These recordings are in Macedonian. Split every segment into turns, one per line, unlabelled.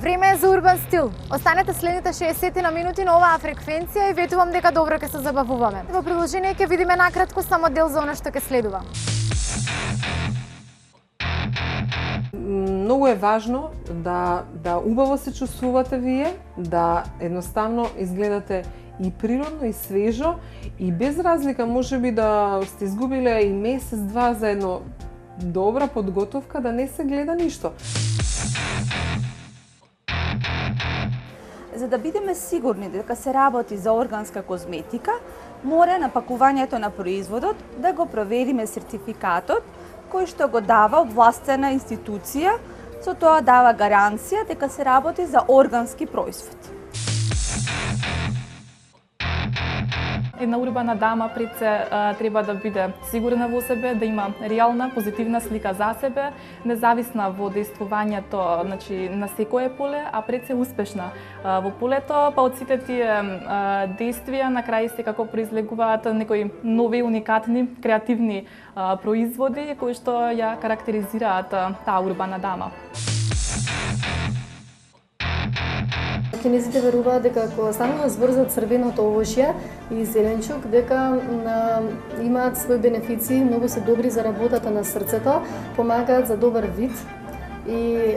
Време е за урбан стил. Останете следните 60 на минути на оваа фреквенција и ветувам дека добро ќе се забавуваме. Во приложение ќе видиме накратко само дел за она што ќе следува.
Многу е важно да убаво се чувствувате вие, да едноставно изгледате и природно и свежо и без разлика можеби да сте изгубиле и месец-два за едно добра подготовка да не се гледа ништо.
За да бидеме сигурни дека се работи за органска козметика, мора на пакувањето на производот да го провериме сертификатот кој што го дава овластена институција, со тоа дава гаранција дека се работи за органски производ.
Една урбана дама пред се треба да биде сигурна во себе, да има реална, позитивна слика за себе, независна во действувањето, на секое поле, а пред се успешна во полето, па од сите тие действија на крај секако произлегуваат некои нови, уникатни, креативни производи кои што ја карактеризираат таа урбана дама.
Кинезите веруваат дека кога станува збор за црвеното овошје и зеленчук, дека имаат своји бенефици, многу се добри за работата на срцето, помагаат за добар вид и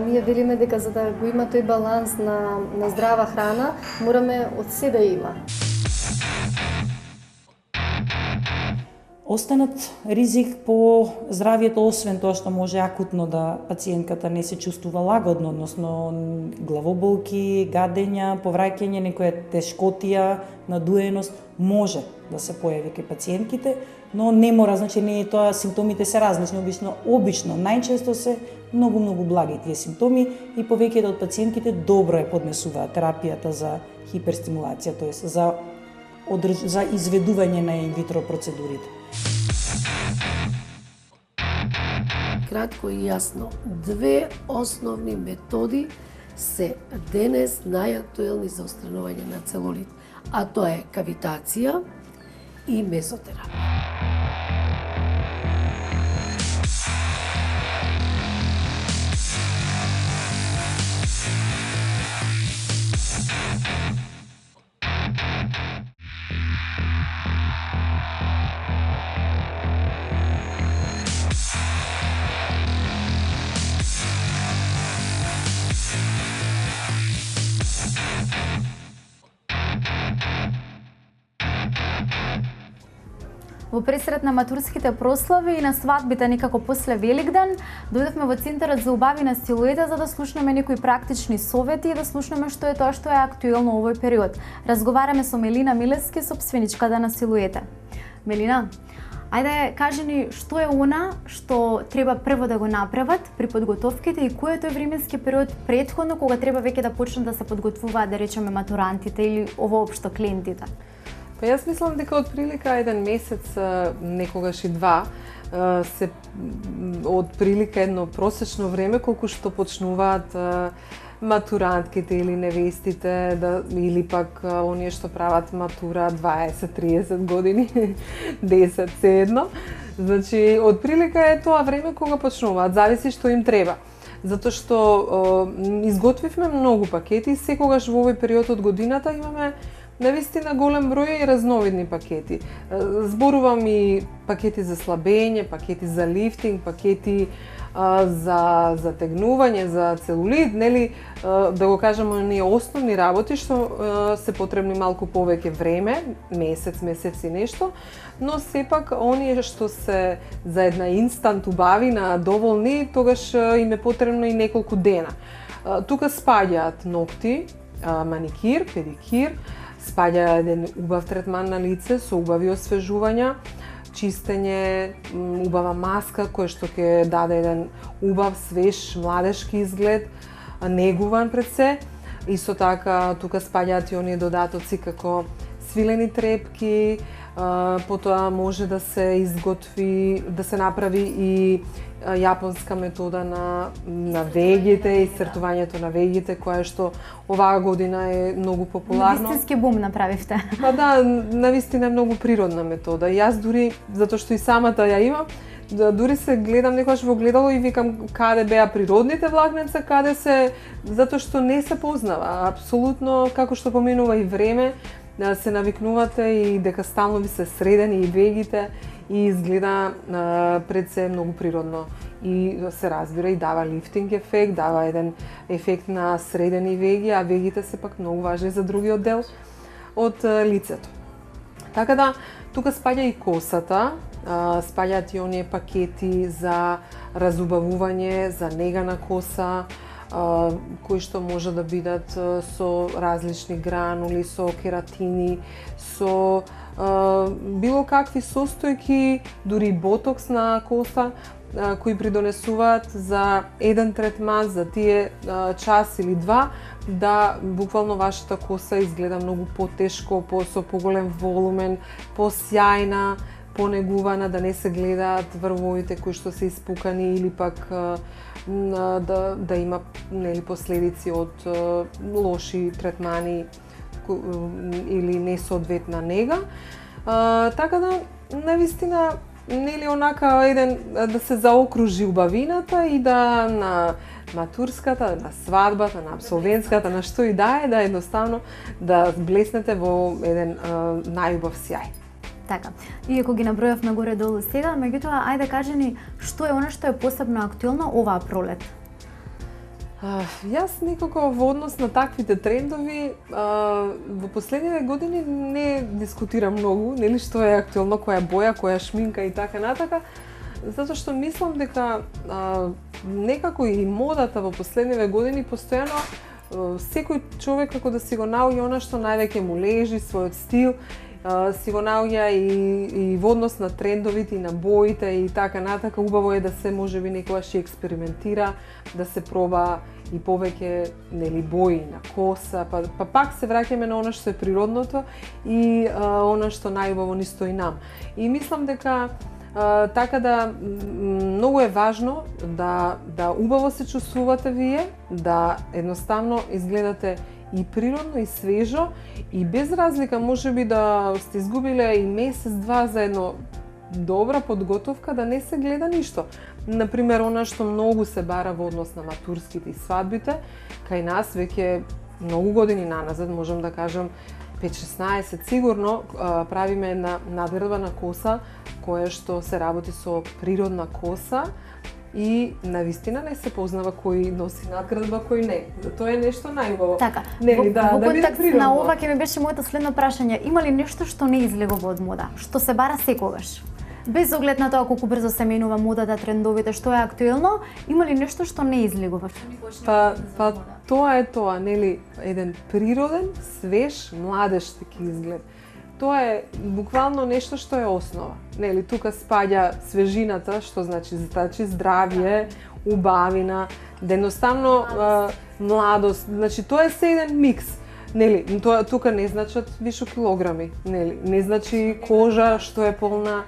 ние велиме дека за да го има тој баланс на здрава храна, мораме од се да има.
Останат ризик по здравието, освен тоа што може акутно да пациентката не се чувствува лагодно, односно главоболки, гадења, повраќање, некоја тешкотија, надуеност може да се појави кај пациентките, но не мора, значи не е тоа, симптомите се различни, обично најчесто се многу благи тие симптоми и повеќето од пациентките добро ја поднесуваат терапијата за хиперстимулација, тоест за изведување на инвитро процедурите.
Кратко и јасно, две основни методи се денес најактуелни за отстранување на целулит, а тоа е кавитација и мезотерапија.
Во пресред на матурските прослави и на свадбите некако после Великден, дојдовме во Центарот за убавина силуета за да слушнеме некои практични совети и да слушнеме што е тоа што е актуелно овој период. Разговараме со Мелина Милевски, собственичката на Силуета. Мелина, ајде кажи ни што е она што треба прво да го направат при подготовките и кој е тој временски период претходно кога треба веќе да почнат да се подготвуваат, да речеме, матурантите или воопшто клиентите?
Па јас мислам дека од прилика еден месец, некогаш и два, се од прилика едно просечно време колку што почнуваат матурантките или невестите или пак оние што прават матура 20-30 години, 10 се едно. Значи, од прилика е тоа време кога почнуваат, зависи што им треба. Затоа што изготвивме многу пакети и секогаш во овој период од годината имаме навистина голем број и разновидни пакети. Зборувам и пакети за слабење, пакети за лифтинг, пакети за затегнување, за целулит, нели, да го кажеме, оние основни работи што се потребни малку повеќе време, месец и нешто, но сепак оние што се за една инстант убавина доволни, тогаш им е потребно и неколку дена. Тука спаѓаат ногти, маникир, педикир, спаѓа еден убав третман на лице со убави освежувања, чистење, убава маска која што ќе даде еден убав, свеж, младешки изглед, негуван пред се. Исто така тука спаѓаат и оние додатоци како свилени трепки, потоа може да се изготви, да се направи и јапонска метода на вегите, исцртувањето на вегите, која што оваа година е многу популарно.
Вистински бум направивте.
Па да, навистина е многу природна метода. Јас дури, затоа што и самата ја имам, дури се гледам некогаш во гледало и викам каде беа природните влакненца, каде се, затоа што не се познава. Апсолутно, како што поминува и време, се навикнувате и дека стално ви се средени и вегите и изгледа пред се многу природно. И се разбира и дава лифтинг ефект, дава еден ефект на средени веги, а вегите се пак многу важни за другиот дел од лицето. Така да, тука спаѓа и косата, спаѓаат и оние пакети за разубавување, за нега на коса, кои што може да бидат со различни гранули, со кератини, со било какви состојки, дури ботокс на коса, кои придонесуваат за еден третман, за тие час или два, да буквално вашата коса изгледа многу потешко, со поголем волумен, посјајна, понегувана, да не се гледаат врвовите кои што се испукани или пак да има последици од лоши третмани или несоодветна нега. Така да, навистина, нели онака еден да се заокружи убавината и да на матурската, на свадбата, на апсолвентската, на што и да едноставно да блеснете во еден најубав сјај.
Така, иако ги набројавме горе-долу сега, меѓутоа, ајде кажи ни што е она што е посебно актуелно оваа пролет?
Јас некако во однос на таквите трендови во последниве години не дискутирам многу, нели што е актуелно, која боја, која шминка и така натака, затоа што мислам дека некако и модата во последниве години постојано секој човек како да си го наоѓа она што највеќе му лежи, својот стил, си го наоѓа и во однос на трендовите и на боите и така натака. Убаво е да се можеби некогаш и експериментира, да се проба и повеќе нели бои на коса, па пак се враќаме на она што е природното и она што најубаво ни стои нам. И мислам дека така да многу е важно да убаво се чувствувате вие, да едноставно изгледате и природно и свежо и без разлика можеби да сте изгубиле и месец-два за едно добра подготовка да не се гледа ништо. Например, она што многу се бара во однос на матурските и свадбите, кај нас веќе многу години наназад, можам да кажам 5-16 сигурно, правиме една надградба на коса која што се работи со природна коса и навистина не се познава кој носи надградба, кој не. Тоа е нешто најубаво.
Така,
Нели,
во контекст на ова ќе ми беше моето следно прашање. Има ли нешто што не излегува од мода, што се бара секогаш? Без оглед на тоа колку брзо се менува модата, трендовите, што е актуелно, има ли нешто што не излегува?
Па тоа е тоа, нели, еден природен, свеж, младежки изглед. Тоа е буквално нешто што е основа. Нели, тука спаѓа свежината, што значи здравје, убавина, да едноставно младост, значи тоа е се еден микс. Нели, тоа тука не значат више килограми, нели, не значи кожа што е полна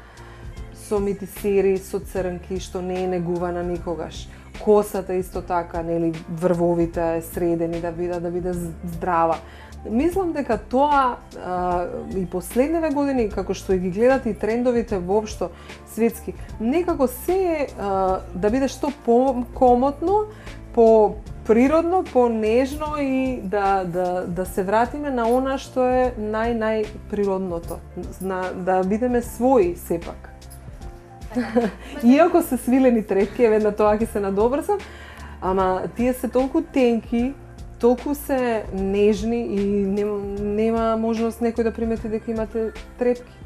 со митисери, со црнки, што не е негувана никогаш. Косата исто така, нели, врвовите средени да биде здрава. Мислам дека тоа и последниве години, како што и ги гледате и трендовите воопшто светски, некако се да биде што по-комотно, по-природно, по-нежно и да се вратиме на она што е најприродното, да бидеме своји сепак. Иако се свилени трепки, еве на тоа ќе се надобрзам, ама тие се толку тенки, толку се нежни и нема можност некој да примети дека имате трепки.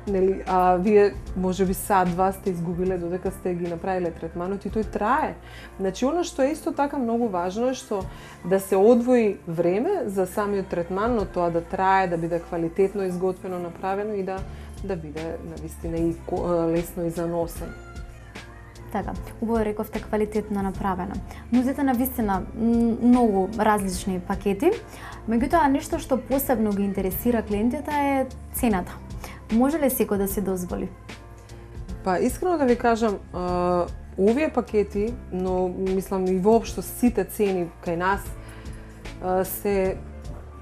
Нели, а вие можеби сад-два сте изгубиле додека сте ги направиле третманот и тој трае. Значи, она што е исто така многу важно е што да се одвои време за самиот третман, но тоа да трае, да биде квалитетно изготвено, направено и да биде навистина и лесно и за носење.
Така, убаво рековте квалитетно направено. Нудите навистина многу различни пакети, меѓутоа нешто што посебно ги интересира клиентите е цената. Може ли секој да се дозволи?
Па искрено да ви кажам, овие пакети, но мислам и воопшто сите цени кај нас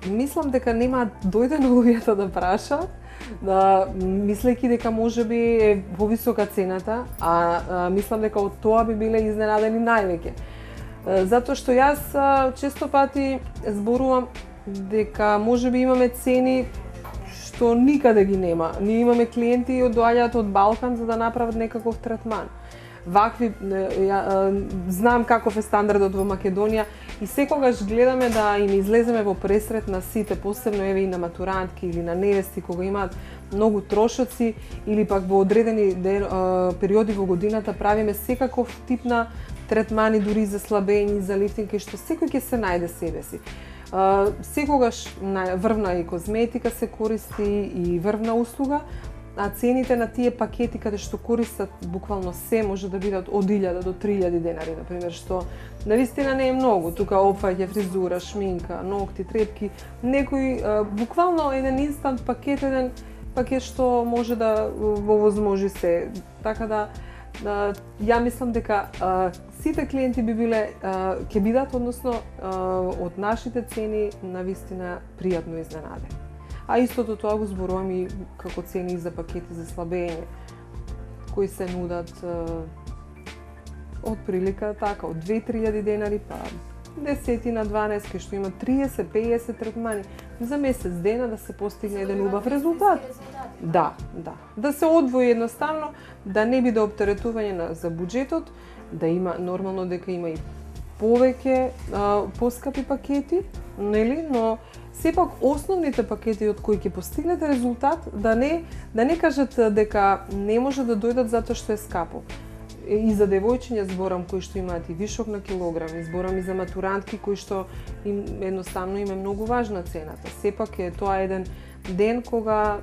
мислам дека нема дојде на луѓето да прашаат, мислејќи дека можеби е повисока цената, мислам дека од тоа би биле изненадени највеќе. Затоа што јас често пати зборувам дека можеби имаме цени што никаде ги нема. Ние имаме клиенти доаѓаат од Балкан за да направат некаков третман. Вакви, знам каков е стандардот во Македонија и секогаш гледаме да им излеземе во пресрет на сите, посебно еве и на матурантки или на невести кога имаат многу трошоци или пак во одредени периоди во годината правиме секаков тип на третмани, дури за слабење, за лифтинг, што секој ќе се најде себе си. Секогаш врвна и козметика се користи и врвна услуга, а цените на тие пакети каде што користат буквално се може да бидат од 1000 до 3000 денари, например, што навистина не е многу. Тука опфаќа фризура, шминка, ногти, трепки, некој буквално еден инстант пакет, еден пакет што може да овозможи се. Така да ја мислам дека сите клиенти би биле ќе бидат, односно од нашите цени навистина пријатно изненадени. А истото тоа го зборувам и како цени за пакети за слабење, кои се нудат од прилика така, од 2-3000 денари, па 10 на 12, кај што има 30-50 третмани за месец дена да се постигне еден убав резултат. Да. Да се одвои едноставно, да не биде оптеретување за буџетот, да има нормално дека има и повеќе поскапи пакети, нели, но сепак основните пакети од кои ќе постигнете резултат, да не кажат дека не може да дојдат затоа што е скапо. И за девојчиња зборам кои што имаат и вишок на килограми, зборам и за матурантки кои што едноставно им е многу важна цената. Сепак е тоа еден ден кога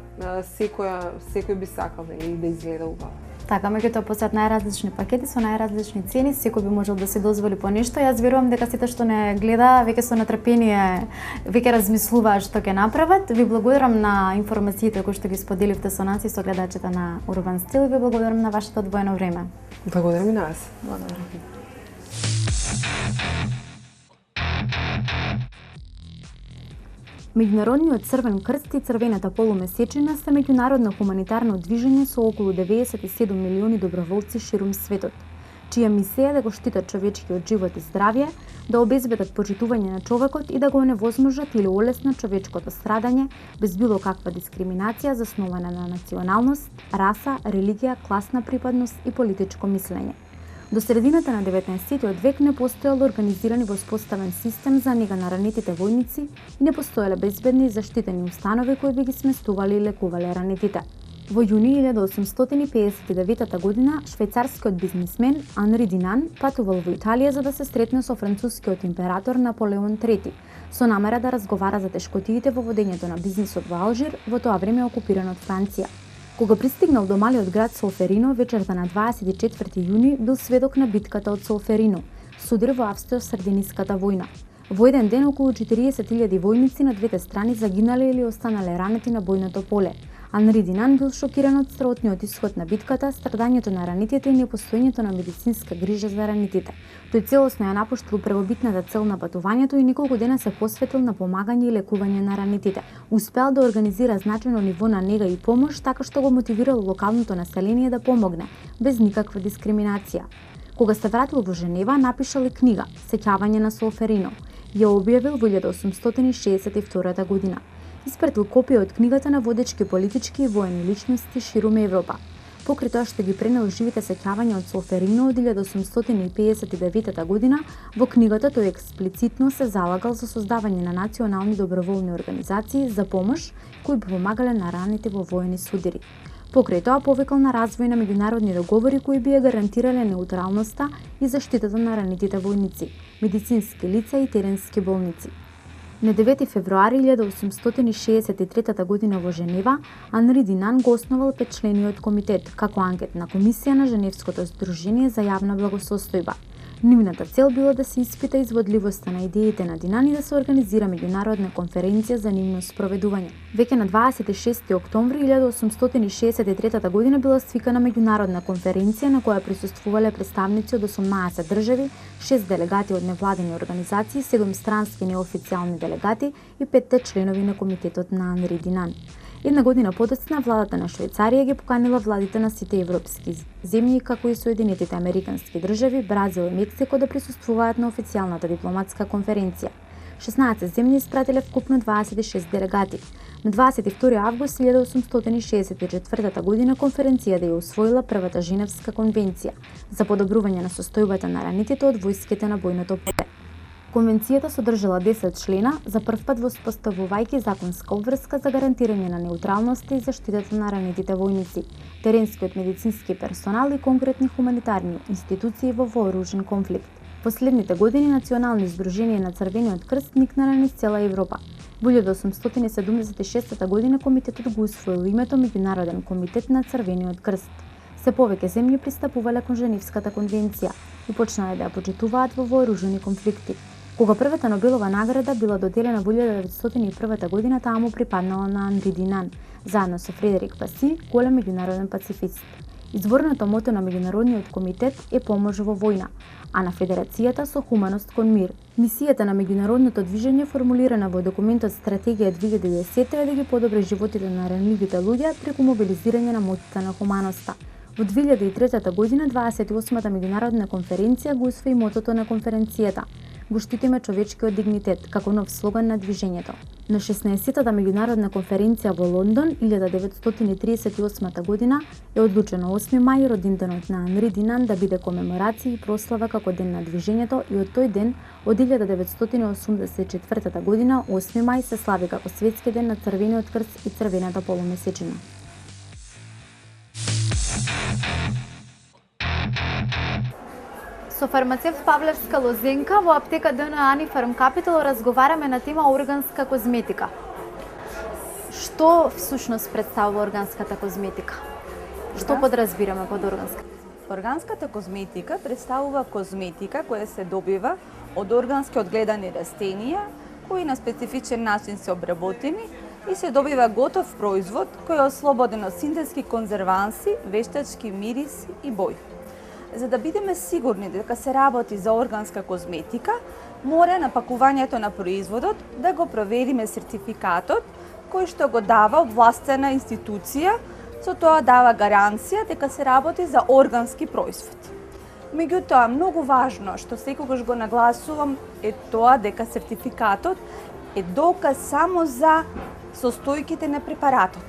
секој би сакал да изгледа убаво.
Така, меѓутоа постојат најразлични пакети со најразлични цени, секој би можел да си дозволи по нешто. Јас верувам дека сите што не гледа веќе со нетрпение веќе размислуваат што ќе направат. Ви благодарам на информациите кои што ги споделивте со нас и со гледачите на Урбан Стил. Ви благодарам на вашето одвоено време.
Благодарам и на вас.
Благодарам. Меѓународниот црвен крст и црвената полумесечина се меѓународно хуманитарно движење со околу 97 милиони доброволци ширум светот, чија мисија е да го штитат човечкиот живот и здравје, да обезбедат почитување на човекот и да го оневозможат или олеснат човечкото страдање без било каква дискриминација заснована на националност, раса, религија, класна припадност и политичко мислење. До средината на 19 век не постоел организиран и воспоставен систем за нега на ранетите војници и не постоеле безбедни и заштитени установи кои би ги сместували и лекувале ранетите. Во јуни 1859 година швајцарскиот бизнисмен Анри Динан патувал во Италија за да се сретне со францускиот император Наполеон III со намера да разговара за тешкотиите во водењето на бизнисот во Алжир, во тоа време окупиран од Франција. Кога пристигнал до малиот град Солферино вечерта на 24 јуни, бил сведок на битката од Солферино, судир во Австро-Сардиниската војна. Во еден ден околу 40.000 војници на двете страни загинале или останале ранети на бојното поле. Анри Динан бил шокиран од страотниот исход на битката, страдањето на ранетите и непостоењето на медицинска грижа за ранетите. Тој целосно ја напуштил првобитната цел на патувањето и неколку дена се посветил на помагање и лекување на ранетите. Успеал да организира значајно ниво на нега и помош, така што го мотивирал локалното население да помогне, без никаква дискриминација. Кога се вратил во Женева, напишал и книга Сеќавање на Солферино. Ја објавил во 1862 година. Испратил копија од книгата на водечки политички и воени личности ширум Европа. Покрај тоа што ги пренел живите сеќавања од Солферино од 1859 година, во книгата тој експлицитно се залагал за создавање на национални доброволни организации за помош кои би помагале на раните во воени судири. Покрај тоа повикал на развој на меѓународни договори кои би ја гарантирале неутралноста и заштитата на ранетите војници, медицински лица и теренски болници. На 9 февруари 1863 година во Женева, Анри Динан го основал 5-члениот комитет како анкетна комисија на Женевското сдружение за јавна благосостојба. Нивната цел било да се испита изводливоста на идеите на Динан и да се организира меѓународна конференција за нивно спроведување. Веќе на 26 октомври 1863 година била свикана меѓународна конференција на која присуствувале представници од 18 држави, 6 делегати од невладени организации, 7 странски неофицијални делегати и 5 членови на комитетот на Анри Динан. Една година подоцна, владата на Швајцарија ги поканила владите на сите европски земји, како и Соединетите Американски држави, Бразил и Мексико да присуствуваат на официјалната дипломатска конференција. 16 земји испратиле вкупно 26 делегати. На 22 август 1864 година конференцијата ја усвоила првата Женевска конвенција за подобрување на состојбата на ранетите од војските на бојното поле. Конвенцијата содржала 10 члена, за првпат воспоставувајќи законска обврска за гарантирање на неутралноста и заштитата на ранетите војници, теренскиот медицински персонал и конкретни хуманитарни институции во вооружен конфликт. Последните години национални здруженија на Црвениот крст никнале низ цела Европа. Во 1876 година комитетот го усвоил името Меѓународен комитет на Црвениот крст. Се повеќе земји пристапувале кон Женевската конвенција и почнале да ја почитуваат во вооружени конфликти. Кога првата Нобелова награда била доделена во 1901 година, таа му припаднала на Анри Динан, заедно со Фредерик Баси, голем меѓународен пацифист. Изворното мото на Меѓународниот комитет е помош во војна, а на Федерацијата со хуманост кон мир. Мисијата на меѓународното движење, формулирана во документот Стратегија 2010, е да ги подобри животите на ранливите луѓе преку мобилизирање на моќта на хуманоста. Во 2003 година 28-та меѓународна конференција го усвои мотото на конференцијата: го штитиме човечкиот дигнитет, како нов слоган на движењето. На 16-та меѓународна конференција во Лондон 1938 година е одлучено 8 мај родинденот на Анри Динан да биде комеморација и прослава како ден на движењето, и од тој ден од 1984 година 8 мај се слави како светски ден на Црвениот крст и црвената полумесечина. Со фармацевт Павлевска Лозенка во аптека ДНА Ани Фарм Капитал разговараме на тема органска козметика. Што всушност представува органската козметика? Што подразбираме под органска?
Органската козметика представува козметика која се добива од органски одгледани растенија, кои на специфичен начин се обработени, и се добива готов производ кој е ослободен од синтетски конзерванси, вештачки мириси и бои. За да бидеме сигурни дека се работи за органска козметика, мора на пакувањето на производот да го провериме сертификатот кој што го дава овластена институција, со тоа дава гаранција дека се работи за органски производ. Меѓутоа, многу важно што секогаш го нагласувам е тоа дека сертификатот е доказ само за состојките на препаратот.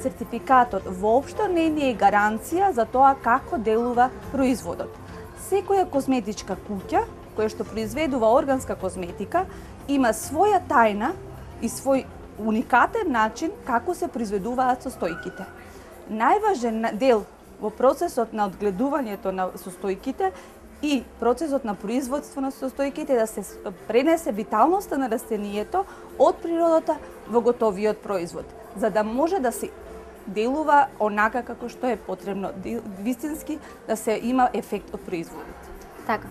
Сертификатот воопшто не е гаранција за тоа како делува производот. Секоја козметичка куќа која што произведува органска козметика има своја тајна и свој уникатен начин како се произведуваат состојките. Најважен дел во процесот на одгледувањето на состојките и процесот на производство на состојките е да се пренесе виталноста на растението од природата во готовиот производ, за да може да се делува онака како што е потребно, вистински да се има ефект од производот.
Така.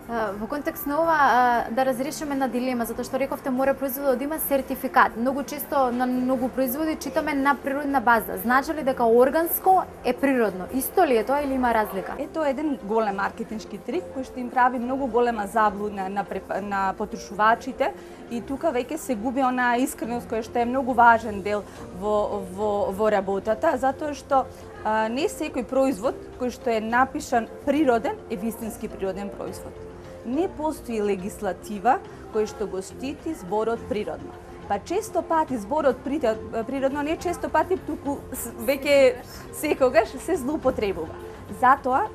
Во контекст на ова да разрешиме една дилема, затоа што рековте мора производот да има сертификат. Многу често на многу производи читаме на природна база. Значи ли дека органско е природно? Исто ли е тоа или има разлика?
Ето еден голем маркетиншки трик кој што им прави многу голема заблуда на потрошувачите, и тука веќе се губи онаа искреност која што е многу важен дел во работата, затоа што не секој производ кој што е напишан природен е вистински природен производ. Не постои легислатива која што го штити зборот природно. Па често пати зборот природно не често пати туку веќе секогаш се злоупотребува. Затоа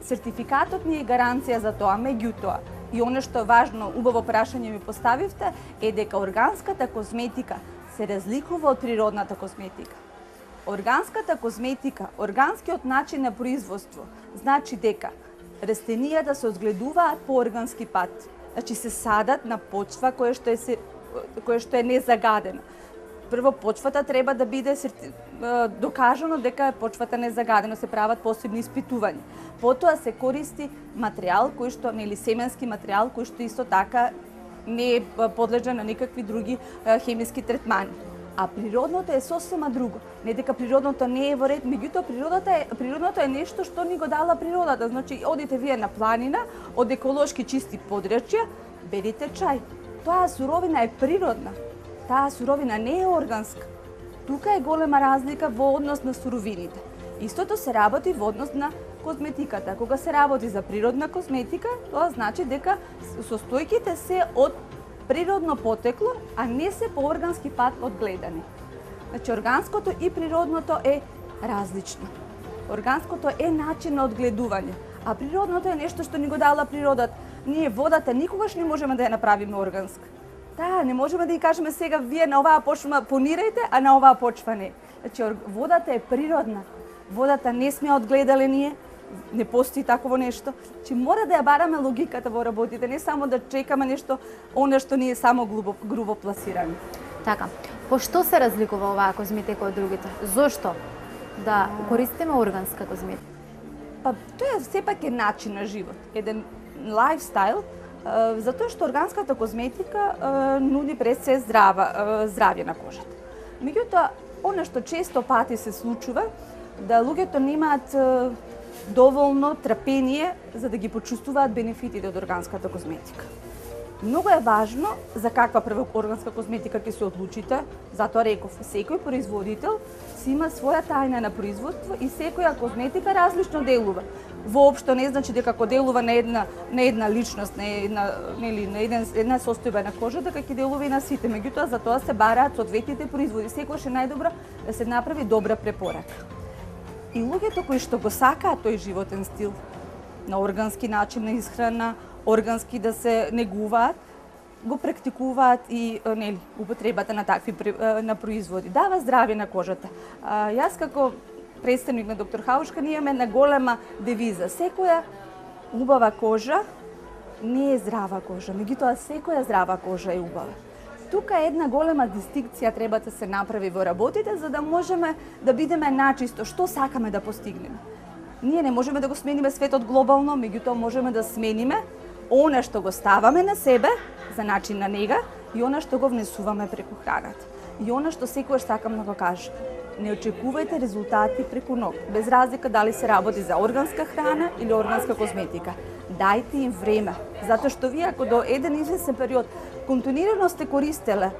сертификатот не е гаранција за тоа, меѓутоа и оно што е важно, убаво прашање ми поставивте, е дека органската козметика се разликува од природната козметика. Органската козметика, органскиот начин на производство, значи дека растенијата се одгледуваат по органски пат. Значи се садат на почва која што е незагадена. Прво почвата треба да биде докажано дека почвата незагадена, се прават посебни испитувања. Потоа се користи материјал кој што семенски материјал кој што исто така не е подлежан на никакви други хемиски третмани. А природното е сосема друго. Не дека природното не е во ред, меѓутоа природното е нешто што ни го дала природата. Значи, одите вие на планина, од еколошки чисти подрачја, берите чај. Таа суровина е природна. Таа суровина не е органска. Тука е голема разлика во однос на суровините. Истото се работи во однос на козметиката. Кога се работи за природна козметика, тоа значи дека состојките се од природно потекло, а не се по органски пат одгледани. Значи, органското и природното е различно. Органското е начин на одгледување, а природното е нешто што ни го дала природата. Ние водата никогаш не можеме да ја направиме органска. Да, не можеме да ја кажеме сега вие на оваа почва понирајте, а на оваа почва не. Значи, водата е природна. Водата не сме одгледале ние, не постои такво нешто. Че мора да ја бараме логиката во работите, не само да чекаме нешто, оно што ние само грубо пласираме.
Така, по што се разликува оваа козметика од другите? Зошто да користиме органска козметика?
Па тоа сепак е начин на живот, еден лайфстайл, затоа што органската козметика нуди пред се здравје на кожата. Меѓутоа, она што често пати се случува, да луѓето немаат доволно трпение за да ги почувствуваат бенефитите од органската козметика. Многу е важно за каква прва органска козметика ќе се одлучите, затоа реков, секој производител си има своја тајна на производство и секоја козметика различно делува. Воопшто не значи дека ако делува на една личност, на една состојба на кожа, дека ќе делува и на сите. Меѓутоа, за тоа се бараат соодветните производи. Секогаш е најдобро да се направи добра препорака. И луѓето кои што го сакаат тој животен стил, на органски начин на исхрана, органски да се негуваат, го практикуваат и употребата на такви на производи. Дава здравје на кожата. Јас како представник на доктор Хаушка, ние имаме една голема девиза. Секоја убава кожа не е здрава кожа, меѓутоа секоја здрава кожа е убава. Тука е една голема дистинкција треба да се направи во работите, за да можеме да бидеме начисто што сакаме да постигнеме. Ние не можеме да го смениме светот глобално, меѓутоа можеме да смениме она што го ставаме на себе за начин на нега и она што го внесуваме преку храната. И она што секогаш сакам да го кажам. Не очекувајте резултати преку ног, без разлика дали се работи за органска храна или органска козметика. Дајте им време, затоа што вие ако до еден известен период континуирано сте користеле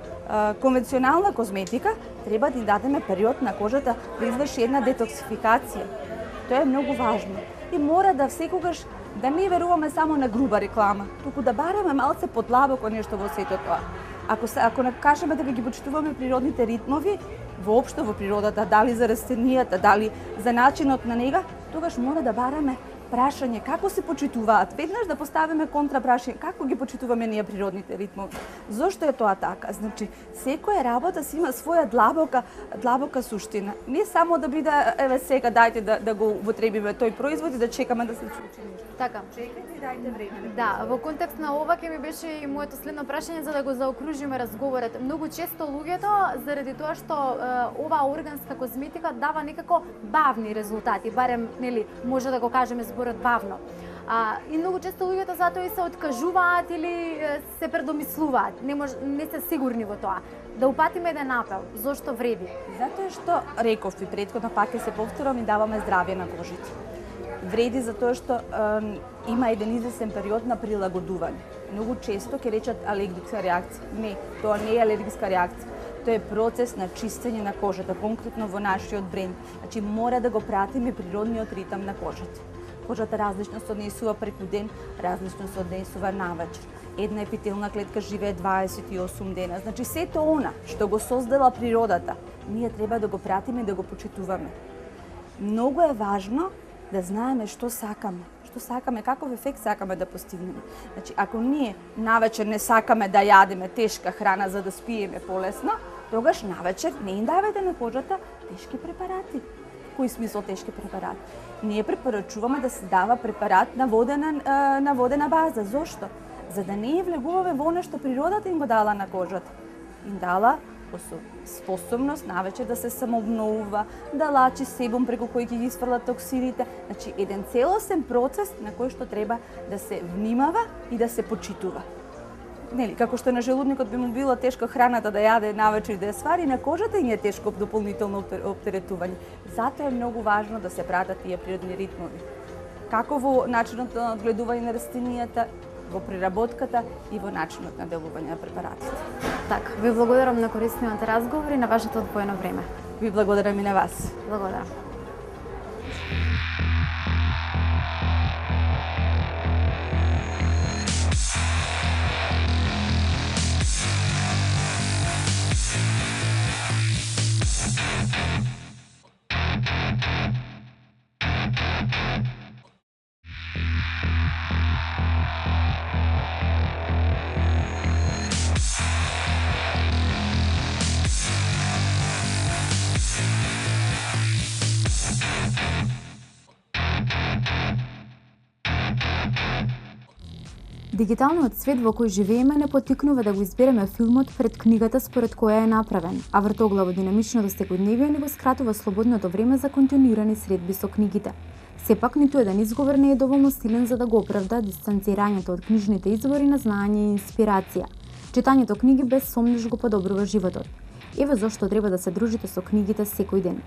конвенционална козметика, треба да им дадеме период на кожата да изврши една детоксификација. Тоа е многу важно. И мора да секогаш да не веруваме само на груба реклама, туку да бараме малце подлабоко нешто во сето тоа. Ако кажеме дека ги почитуваме природните ритмови, воопшто во природата, дали за растенијата, дали за начинот на нега, тогаш мора да бараме прашање како се почитуваат. Веднаш да поставиме контра прашање како ги почитуваме ние природните ритмови. Зошто е тоа така? Значи, секоја работа си има своја длабока суштина. Не само да биде еве сега дајте да го употребиме тој производ и да чекаме да се случи нешто.
Така.
Чекајте и дајте време.
Да, во контекст на ова ќе ми беше и моето следно прашање за да го заокружиме разговорот. Многу често луѓето заради тоа што оваа органска козметика дава некако бавни резултати, барем може да го кажеме зборот бавно. И многу често луѓето затоа и се откажуваат или се предомислуваат, не се сигурни во тоа. Да упатиме еден апел, зошто вреди?
Затоа што реков и претходно пак ќе се повторам и даваме здравје на кожите. Вреди затоа што има еден известен период на прилагодување. Многу често ќе речат алергичка реакција. Не, тоа не е алергичка реакција. Тоа е процес на чистење на кожата, конкретно во нашиот бренд. Значи мора да го пратиме природниот ритам на кожата. Кожата различно се однесува преку ден, различно се однесува навечер. Една епителна клетка живее 28 дена. Значи сето она што го создала природата, ние треба да го пратиме и да го почитуваме. Многу е важно да знаеме што сакаме, каков ефект сакаме да постигнеме. Значи, ако ние навечер не сакаме да јадеме тешка храна за да спиеме полесно, тогаш навечер не им давајте на кожата тешки препарати. Кој смисол тешки препарати? Ние препорачуваме да се дава препарат на водена база. Зошто? За да не ја влегуваме во нешто природата им го дала на кожата. Им дала способност навечер да се самообновува, да лачи себум преку кој ќе ги изфрла токсините. Значи, еден целосен процес на кој што треба да се внимава и да се почитува. Како што на желудникот би му било тешко храната да јаде навечер и да ја свари, на кожата им е тешко дополнително оптеретување. Затоа е многу важно да се пратат тие природни ритмови. Како во начинот на одгледување на растенијата, во преработката и во начинот на делување на препаратите.
Така, ви благодарам на корисниот разговор и на вашето одвоено време.
Ви благодарам и на вас.
Благодарам. Дигиталниот свет во кој живееме не поттикнува да го избереме филмот пред книгата според која е направен, а вртоглаво динамичното секојдневие ни го скратува слободното време за континуирани средби со книгите. Сепак, ниту еден изговор не е доволно силен за да го оправда дистанцирањето од книжните извори на знаење и инспирација. Читањето книги без сомнеш го подобрува животот. Еве зошто треба да се дружите со книгите секој ден.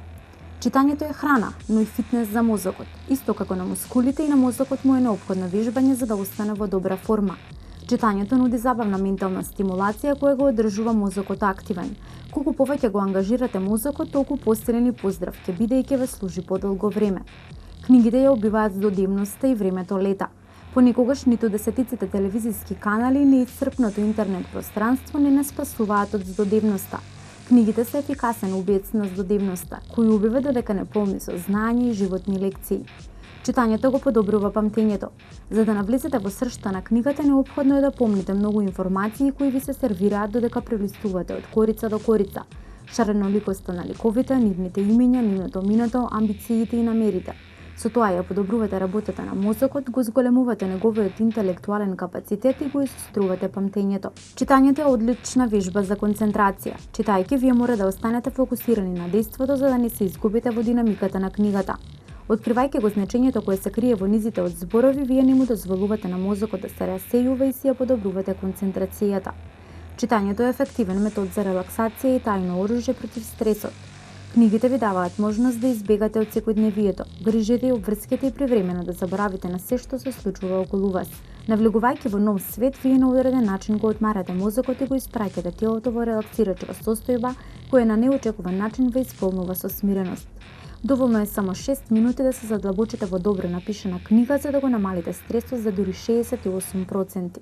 Читањето е храна, но и фитнес за мозокот. Исто како на мускулите и на мозокот му е неопходно вежбање за да остане во добра форма. Читањето нуди забавна ментална стимулација која го одржува мозокот активен. Колку повеќе го ангажирате мозокот, толку посилен и поздрав ќе биде и ќе ве служи подолго време. Книгите ја убиваат здодевноста и времето лета. Понекогаш ниту десетиците телевизиски канали и неисцрпното интернет пространство не спасуваат од здодевноста. Книгите се ефикасен убиец на здодевноста, кој убива додека не полни со знаење и животни лекции. Читањето го подобрува памтењето. За да навлезете во сршта на книгата, неопходно е да помните многу информации кои ви се сервираат додека прелистувате од корица до корица. Шареноликоста на ликовите, нивните имења, нивното минато, амбициите и намерите. Со тоа ја подобрувате работата на мозокот, го зголемувате неговиот интелектуален капацитет и го иструвате памтењето. Читањето е одлична вежба за концентрација. Читајќи, вие мора да останете фокусирани на дејството за да не се изгубите во динамиката на книгата. Откривајќи го значењето кое се крие во низите од зборови, вие не му дозволувате на мозокот да се расејува и си ја подобрувате концентрацијата. Читањето е ефективен метод за релаксација и тајно оружје против стресот. Книгите ви даваат можност да избегате од секојдневието, грижите и обврските и привремено да заборавите на се што се случува околу вас. Навлегувајќи во нов свет, вие на одреден начин го одмарате мозокот и го испраќате телото во релаксирачка состојба, која на неочекуван начин ве исполнува со смиреност. Доволно е само 6 минути да се задлабочите во добро напишана книга за да го намалите стресот за дури 68%.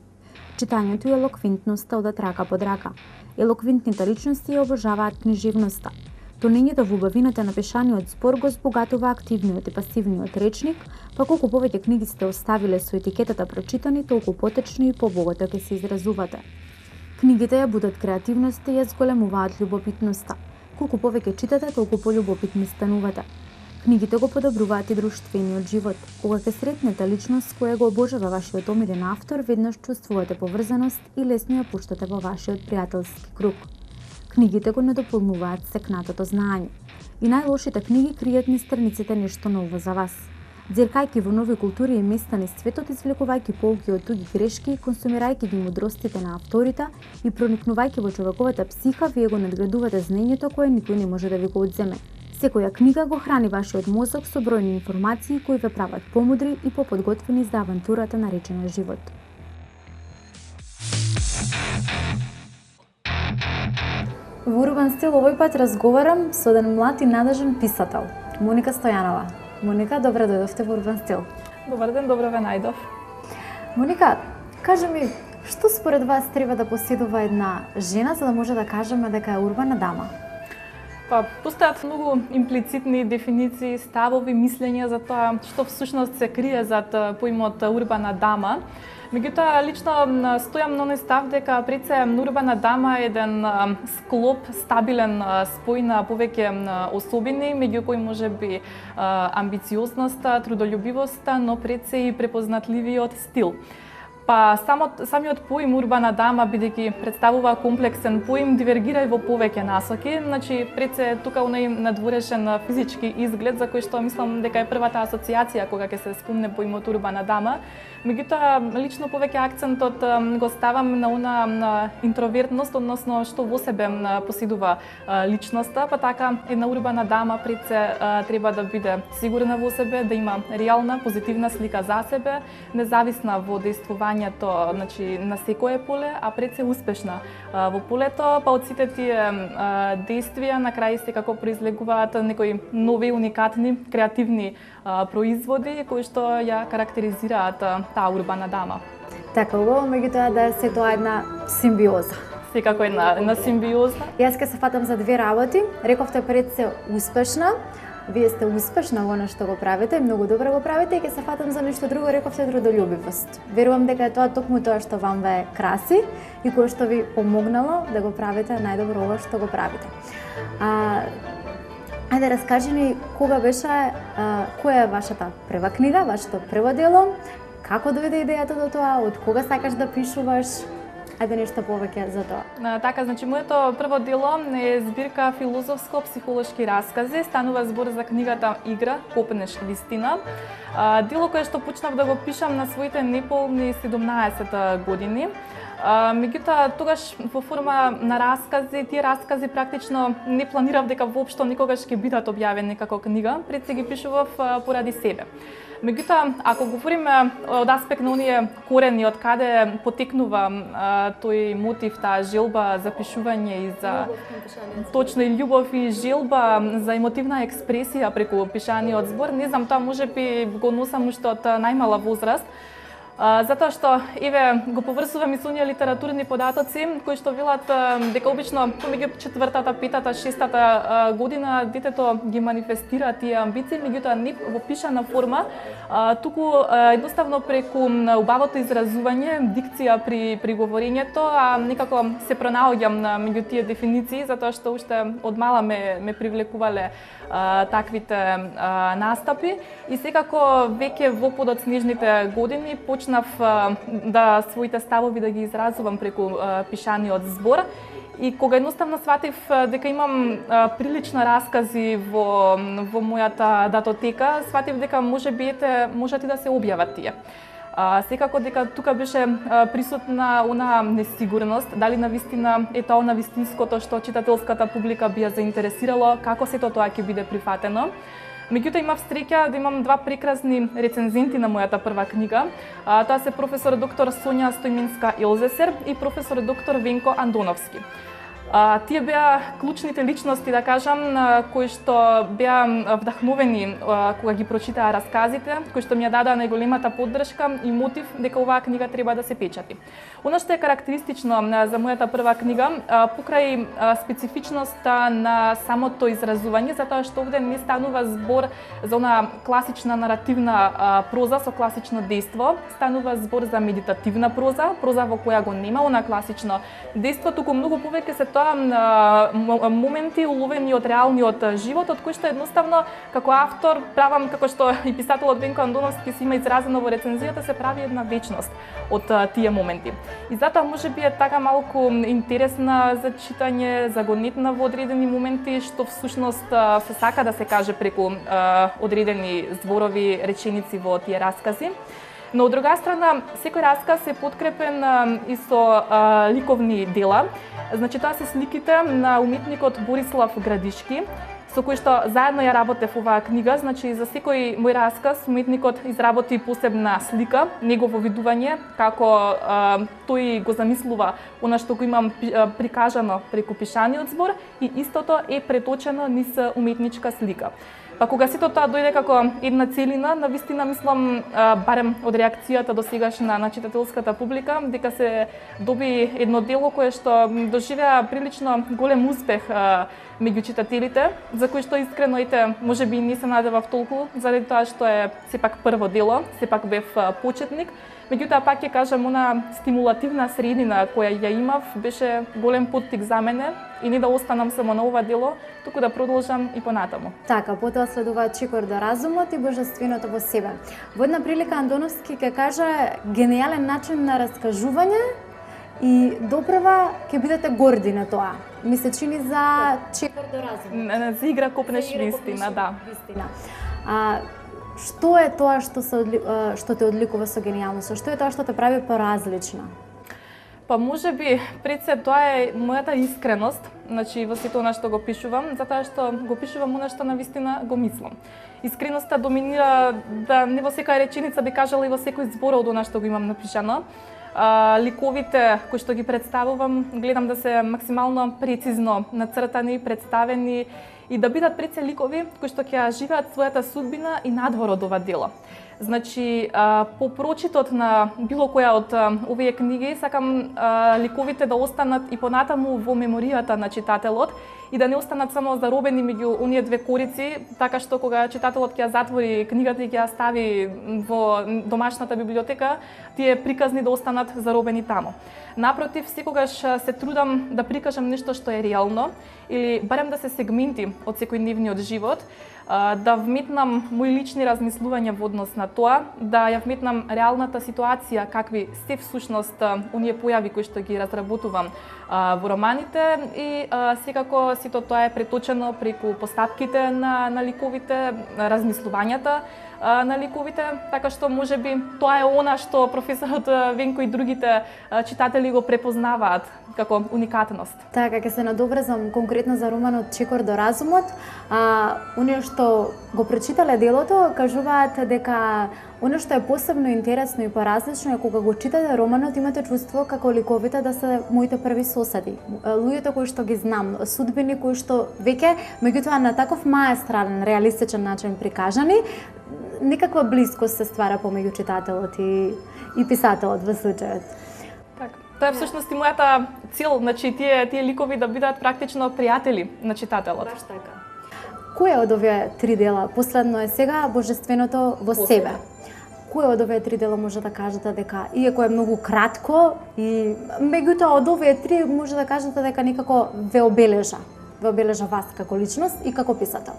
Читањето и елоквентноста одат рака под рака. Елоквентните личности ја обожаваат книжевноста. Тонењето во убавината на пишаниот збор го збогатува активниот и пасивниот речник, па колку повеќе книги сте оставиле со етикетата прочитани, толку потечно и побогато ќе се изразувате. Книгите ја будат креативноста и ја зголемуваат љубопитноста. Колку повеќе читате, толку полюбопитни станувате. Книгите го подобруваат и друштвениот живот. Кога ќе сретнете личност која го обожава вашиот омилен автор, веднаш чувствувате поврзаност и лесно ја пуштате во вашиот пријателски круг. Книгите го недополнуваат секнатото знаење. И најлошите книги кријат низ страниците нешто ново за вас. Дзиркајќи во нови култури и места низ светот, извлекувајќи полки од туги грешки, консумирајќи ги мудростите на авторите и проникнувајќи во човековата психа, вие го надградувате знаењето кое никој не може да ви го одземе. Секоја книга го храни вашиот мозок со бројни информации кои ве прават помудри и поподготвени за авантурата наречена живот. Во Урбан стил овој пат разговарам со еден млад и надежен писател, Моника Стојанова. Моника, добре дојдовте во Урбан стил.
Добар ден, добро ве најдов.
Моника, кажи ми, што според вас треба да поседува една жена за да може да кажеме дека е урбана дама?
Па, постојат многу имплицитни дефиниции, ставови, мислења за тоа што всушност се крие зад поимот урбана дама. Меѓутоа, лично стојам на оној став дека пред се урбана дама е еден склоп, стабилен спој на повеќе особини, меѓу кои може би амбициозноста, трудолюбивоста, но пред се и препознатливиот стил. Па самиот поим урбана дама, бидејќи представува комплексен поим, дивергира и во повеќе насоки. Значи, пред се тука оној надворешен физички изглед, за кој што мислам дека е првата асоциација кога ќе се спомне поимот урбана дама. Меѓутоа, лично повеќе акцентот го ставам на она интровертност, односно што во себе поседува личноста, па така една урбана дама пред се треба да биде сигурна во себе, да има реална, позитивна слика за себе, независна во дејствување постигнувањето, значи на секое поле, а пред се успешна во полето, па од сите тие действија на крај секако произлегуваат некои нови, уникатни, креативни производи кои што ја карактеризираат таа урбана дама.
Така, убаво, меѓутоа да се тоа една симбиоза.
Секако една симбиоза.
Јас ке се фатам за две работи. Рековте пред се успешна. Вие сте успешна во она што го правите, многу добро го правите, и ќе се фатам за нешто друго, рековте трудолюбивост. Верувам дека е тоа токму тоа што вам ве краси и кое што ви помогнало да го правите најдобро ова што го правите. Ајде, раскажи ни кога беше, која е вашата прва книга, вашето прво дело, како дојде идејата до тоа, од кога сакаш да пишуваш? Ајде нешто повеќе за тоа.
Така, значи моето прво дело е збирка филозофско-психолошки раскази. Станува збор за книгата Игра, копнеш вистина. Дело кое што почнав да го пишам на своите неполни 17 години. Меѓутоа, тогаш во форма на раскази, тие раскази практично не планирав дека воопшто никогаш ќе бидат објавени како книга, пред се ги пишував поради себе. Меѓутоа, ако говориме од аспект на оние корени од каде потекнува тој мотив, таа желба за пишување и за точно и љубов и желба за емотивна експресија преку пишаниот збор, не знам, тоа можеби го носам уште од најмала возраст. Затоа што, еве, го поврзувам и со оние литературни податоци, кои што велат дека обично помеѓу 4-та, 5-та, 6-та година детето ги манифестира тие амбиции, меѓутоа не во пишана форма, туку едноставно преку убавото изразување, дикција при говорењето, некако се пронаоѓам меѓу тие дефиниции, затоа што уште од мала ме привлекувале таквите настапи и секако веќе во подоцнежните години почнав да своите ставови да ги изразувам преку пишаниот збор. И кога едноставно сватив дека имам прилично раскази во мојата датотека, сватив дека можат и да се објават тие. Секако дека тука беше присутна она несигурност, дали навистина е тоа на вистинското што читателската публика би ја заинтересирало, како сето тоа ќе биде прифатено. Меѓутоа имав среќа да имам два прекрасни рецензенти на мојата прва книга. Тоа се професор доктор Сонја Стојминска-Елзесер и професор доктор Венко Андоновски. Тие беа клучните личности, да кажам, кои што беа вдахновени кога ги прочитаа расказите, кои што ми ја дадаа најголемата поддршка и мотив дека оваа книга треба да се печати. Она што е карактеристично за мојата прва книга, покрај специфичноста на самото изразување, затоа што овде не станува збор за она класична наративна проза со класично дејство, станува збор за медитативна проза во која го нема она класично дејство, туку многу повеќе се тоа моменти уловени од реалниот живот, од кои што едноставно како автор правам, како што и писателот Венко Андоновски си има изразено во рецензијата, се прави една вечност од тие моменти. И затоа можеби е така малку интересна за читање, загонетна во одредени моменти, што всушност се сака да се каже преку одредени зборови, реченици во тие раскази. Но од друга страна, секој расказ е подкрепен и со ликовни дела. Значи, тоа се сликите на уметникот Борислав Градишки, со кој што заедно ја работев оваа книга. Значи, за секој мој расказ уметникот изработи посебна слика, негово видување, како тој го замислува она што го имам прикажано преку пишаниот збор и истото е преточено низ уметничка слика. Па кога сето тоа дојде како една целина, навистина мислам, барем од реакцијата до сегашна на читателската публика, дека се доби едно дело кое што доживеа прилично голем успех меѓу читателите, за кој што искрено можеби не се надевав толку, заради тоа што е сепак прво дело, сепак бев почетник. Меѓутоа, пак ќе кажам, она стимулативна средина која ја имав беше голем поттик за мене и не да останам само на ова дело, туку да продолжам и понатаму.
Така, потоа следува Чекор до разумот и божественото во себе. Во една прилика Андоновски ќе каже гениален начин на раскажување и допрева ќе бидете горди на тоа. Ми се чини за Чекор до разумот.
За Игра копнеш вистина, да.
Што е тоа што те одликува со генијалност? Што е тоа што те прави поразлична?
Па можеби пред се тоа е мојата искреност, значи во сето она што го пишувам, затоа што го пишувам она што навистина го мислам. Искреноста доминира, да не во секоја реченица би кажала и во секој збор од она што го имам напишано. Ликовите кои што ги представувам, гледам да се максимално прецизно нацртани, представени и да бидат пред се ликови кои што ќе живеат својата судбина и надвор од ова дело. Значи, по прочитот на било која од овие книги, сакам ликовите да останат и понатаму во меморијата на читателот и да не останат само заробени меѓу оние две корици, така што кога читателот ќе ја затвори книгата и ќе ја стави во домашната библиотека, тие приказни да останат заробени таму. Напротив, секогаш се трудам да прикажам нешто што е реално или барем да се сегменти од секојдневниот живот, да вметнам мои лични размислувања во однос на тоа, да ја вметнам реалната ситуација, какви се всушност оние појави кои што ги разработувам во романите и секако сето тоа е преточено преку постапките на ликовите, размислувањата на ликовите, така што можеби тоа е она што професорот Венко и другите читатели го препознаваат како уникатност.
Така, ќе се надоврзам конкретно за романот Чекор до разумот. Оние што го прочитале делото кажуваат дека оно што е посебно интересно и поразлично е кога го читате романот, имате чувство како ликовите да се моите први соседи. Луѓето кои што ги знам, судбини кои што веќе меѓутоа на таков маестрален, реалистичен начин прикажани, некаква блискост се ствара помеѓу читателот и писателот во случајот.
Така. Тоа е всушност и мојата цел, значи тие ликови да бидат практично пријатели на читателот.
Баш така. Кој од овие три дела, последно е сега Божественото во себе? Кој од овие три дела може да кажете дека, иако е многу кратко, и меѓутоа од овие три може да кажете дека некако ве обележа вас како личност и како писател?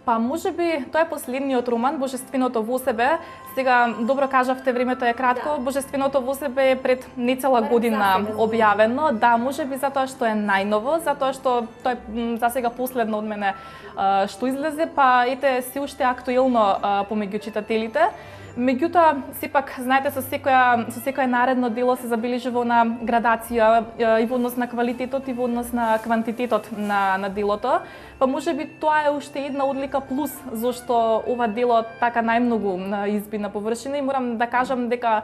Па можеби тоа е последниот роман, Божественото во себе. Сега добро кажавте, времето е кратко. Божественото во себе е пред нецела година објавено. Да, можеби затоа што е најново, затоа што тоа е засега последно од мене што излезе, па ете се уште актуелно помеѓу читателите. Меѓутоа, сепак, знаете, со секоја наредно дело се забележува на градација и во однос на квалитетот и во однос на квантитетот на делото. Па можеби тоа е уште една одлика плюс зашто ова дело така најмногу изби на површина и морам да кажам дека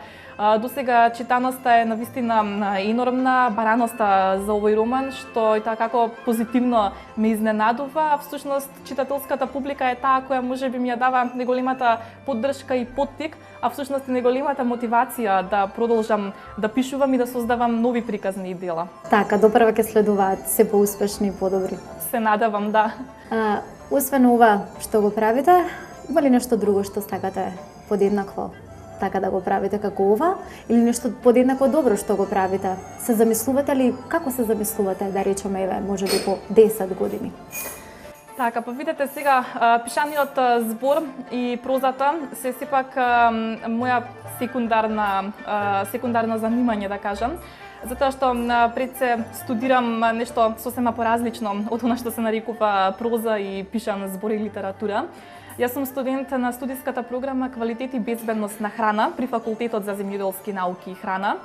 досега читаноста е навистина енормна, бараноста за овој роман, што и така како позитивно ме изненадува. Всушност, читателската публика е таа која можеби ми ја дава неголемата поддршка и поттик, а всушност и неголемата мотивација да продолжам да пишувам и да создавам нови приказни дела.
Така, допрва ќе следуваат се поуспешни и подобри.
Се надевам, да.
Освен ова што го правите, има ли нешто друго што сакате подеднакво така да го правите како ова, или нешто подеднакво добро што го правите? Се замислувате ли, како се замислувате, да речеме, можеби по 10 години?
Така, па видете сега, пишаниот збор и прозата се сепак моја секундарно занимање, да кажам. Затоа што пред се студирам нешто сосема поразлично од она што се нарекува проза и пишан збор и литература. Јас сум студент на студиската програма Квалитет и безбедност на храна при Факултетот за земјоделски науки и храна.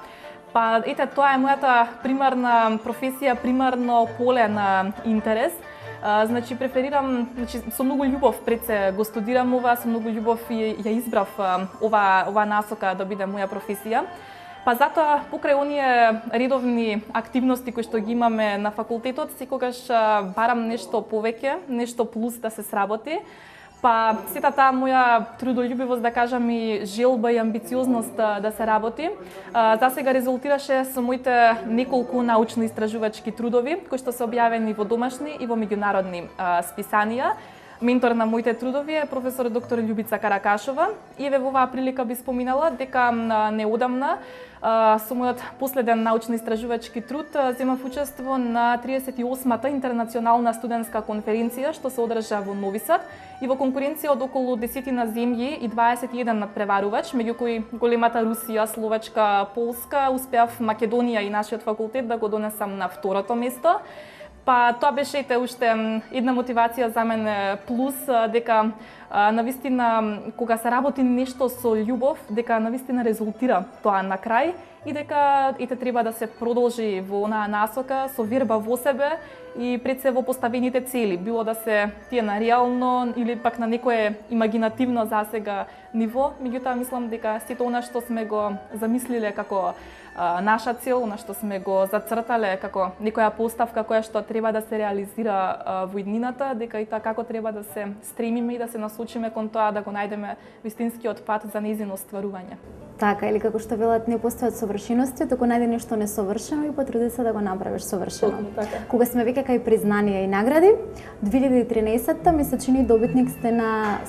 Па ете, тоа е мојата примарна професија, примарно поле на интерес. Значи преферирам, со многу љубов пред се го студирам ова, со многу љубов и ја избрав ова насока да биде моја професија. Па затоа, покрај оние редовни активности кои што ги имаме на факултетот, секогаш барам нешто повеќе, нешто плюс да се сработи. Па сета таа моја трудолюбивост, да кажам, и желба и амбициозност да се работи, засега резултираше со моите неколку научно-истражувачки трудови, кои што се објавени во домашни и во меѓународни списанија. Ментор на моите трудови е професор доктор Љубица Каракашова и во оваа прилика би споминала дека неодамна со мојот последен научно-истражувачки труд земав учество на 38-та интернационална студентска конференција што се одржа во Нови Сад и во конкуренција од околу 10 земји и 21 надпреварувач, меѓу кои големата Русија, Словачка, Полска, успеав Македонија и нашиот факултет да го донесам на второто место. Па тоа беше уште една мотивација за мене плюс дека навистина кога се работи нешто со љубов, дека навистина резултира тоа на крај и дека треба да се продолжи во онаа насока со верба во себе и пред се во поставените цели, било да се тие на реално или пак на некое имагинативно засега ниво. Меѓутоа мислам дека сето она што сме го замислиле како наша цел, на што сме го зацртале како некоја поставка која што треба да се реализира во иднината, дека и како треба да се стремиме и да се насочиме кон тоа да го најдеме вистинскиот пат за нејзино остварување.
Така, или како што велат, не постојат совршености, туку најди нешто несовршено и потруди се да го направиш совршено.
Така.
Кога сме веќе кај признанија и награди, 2013-та ми се чини добитник сте на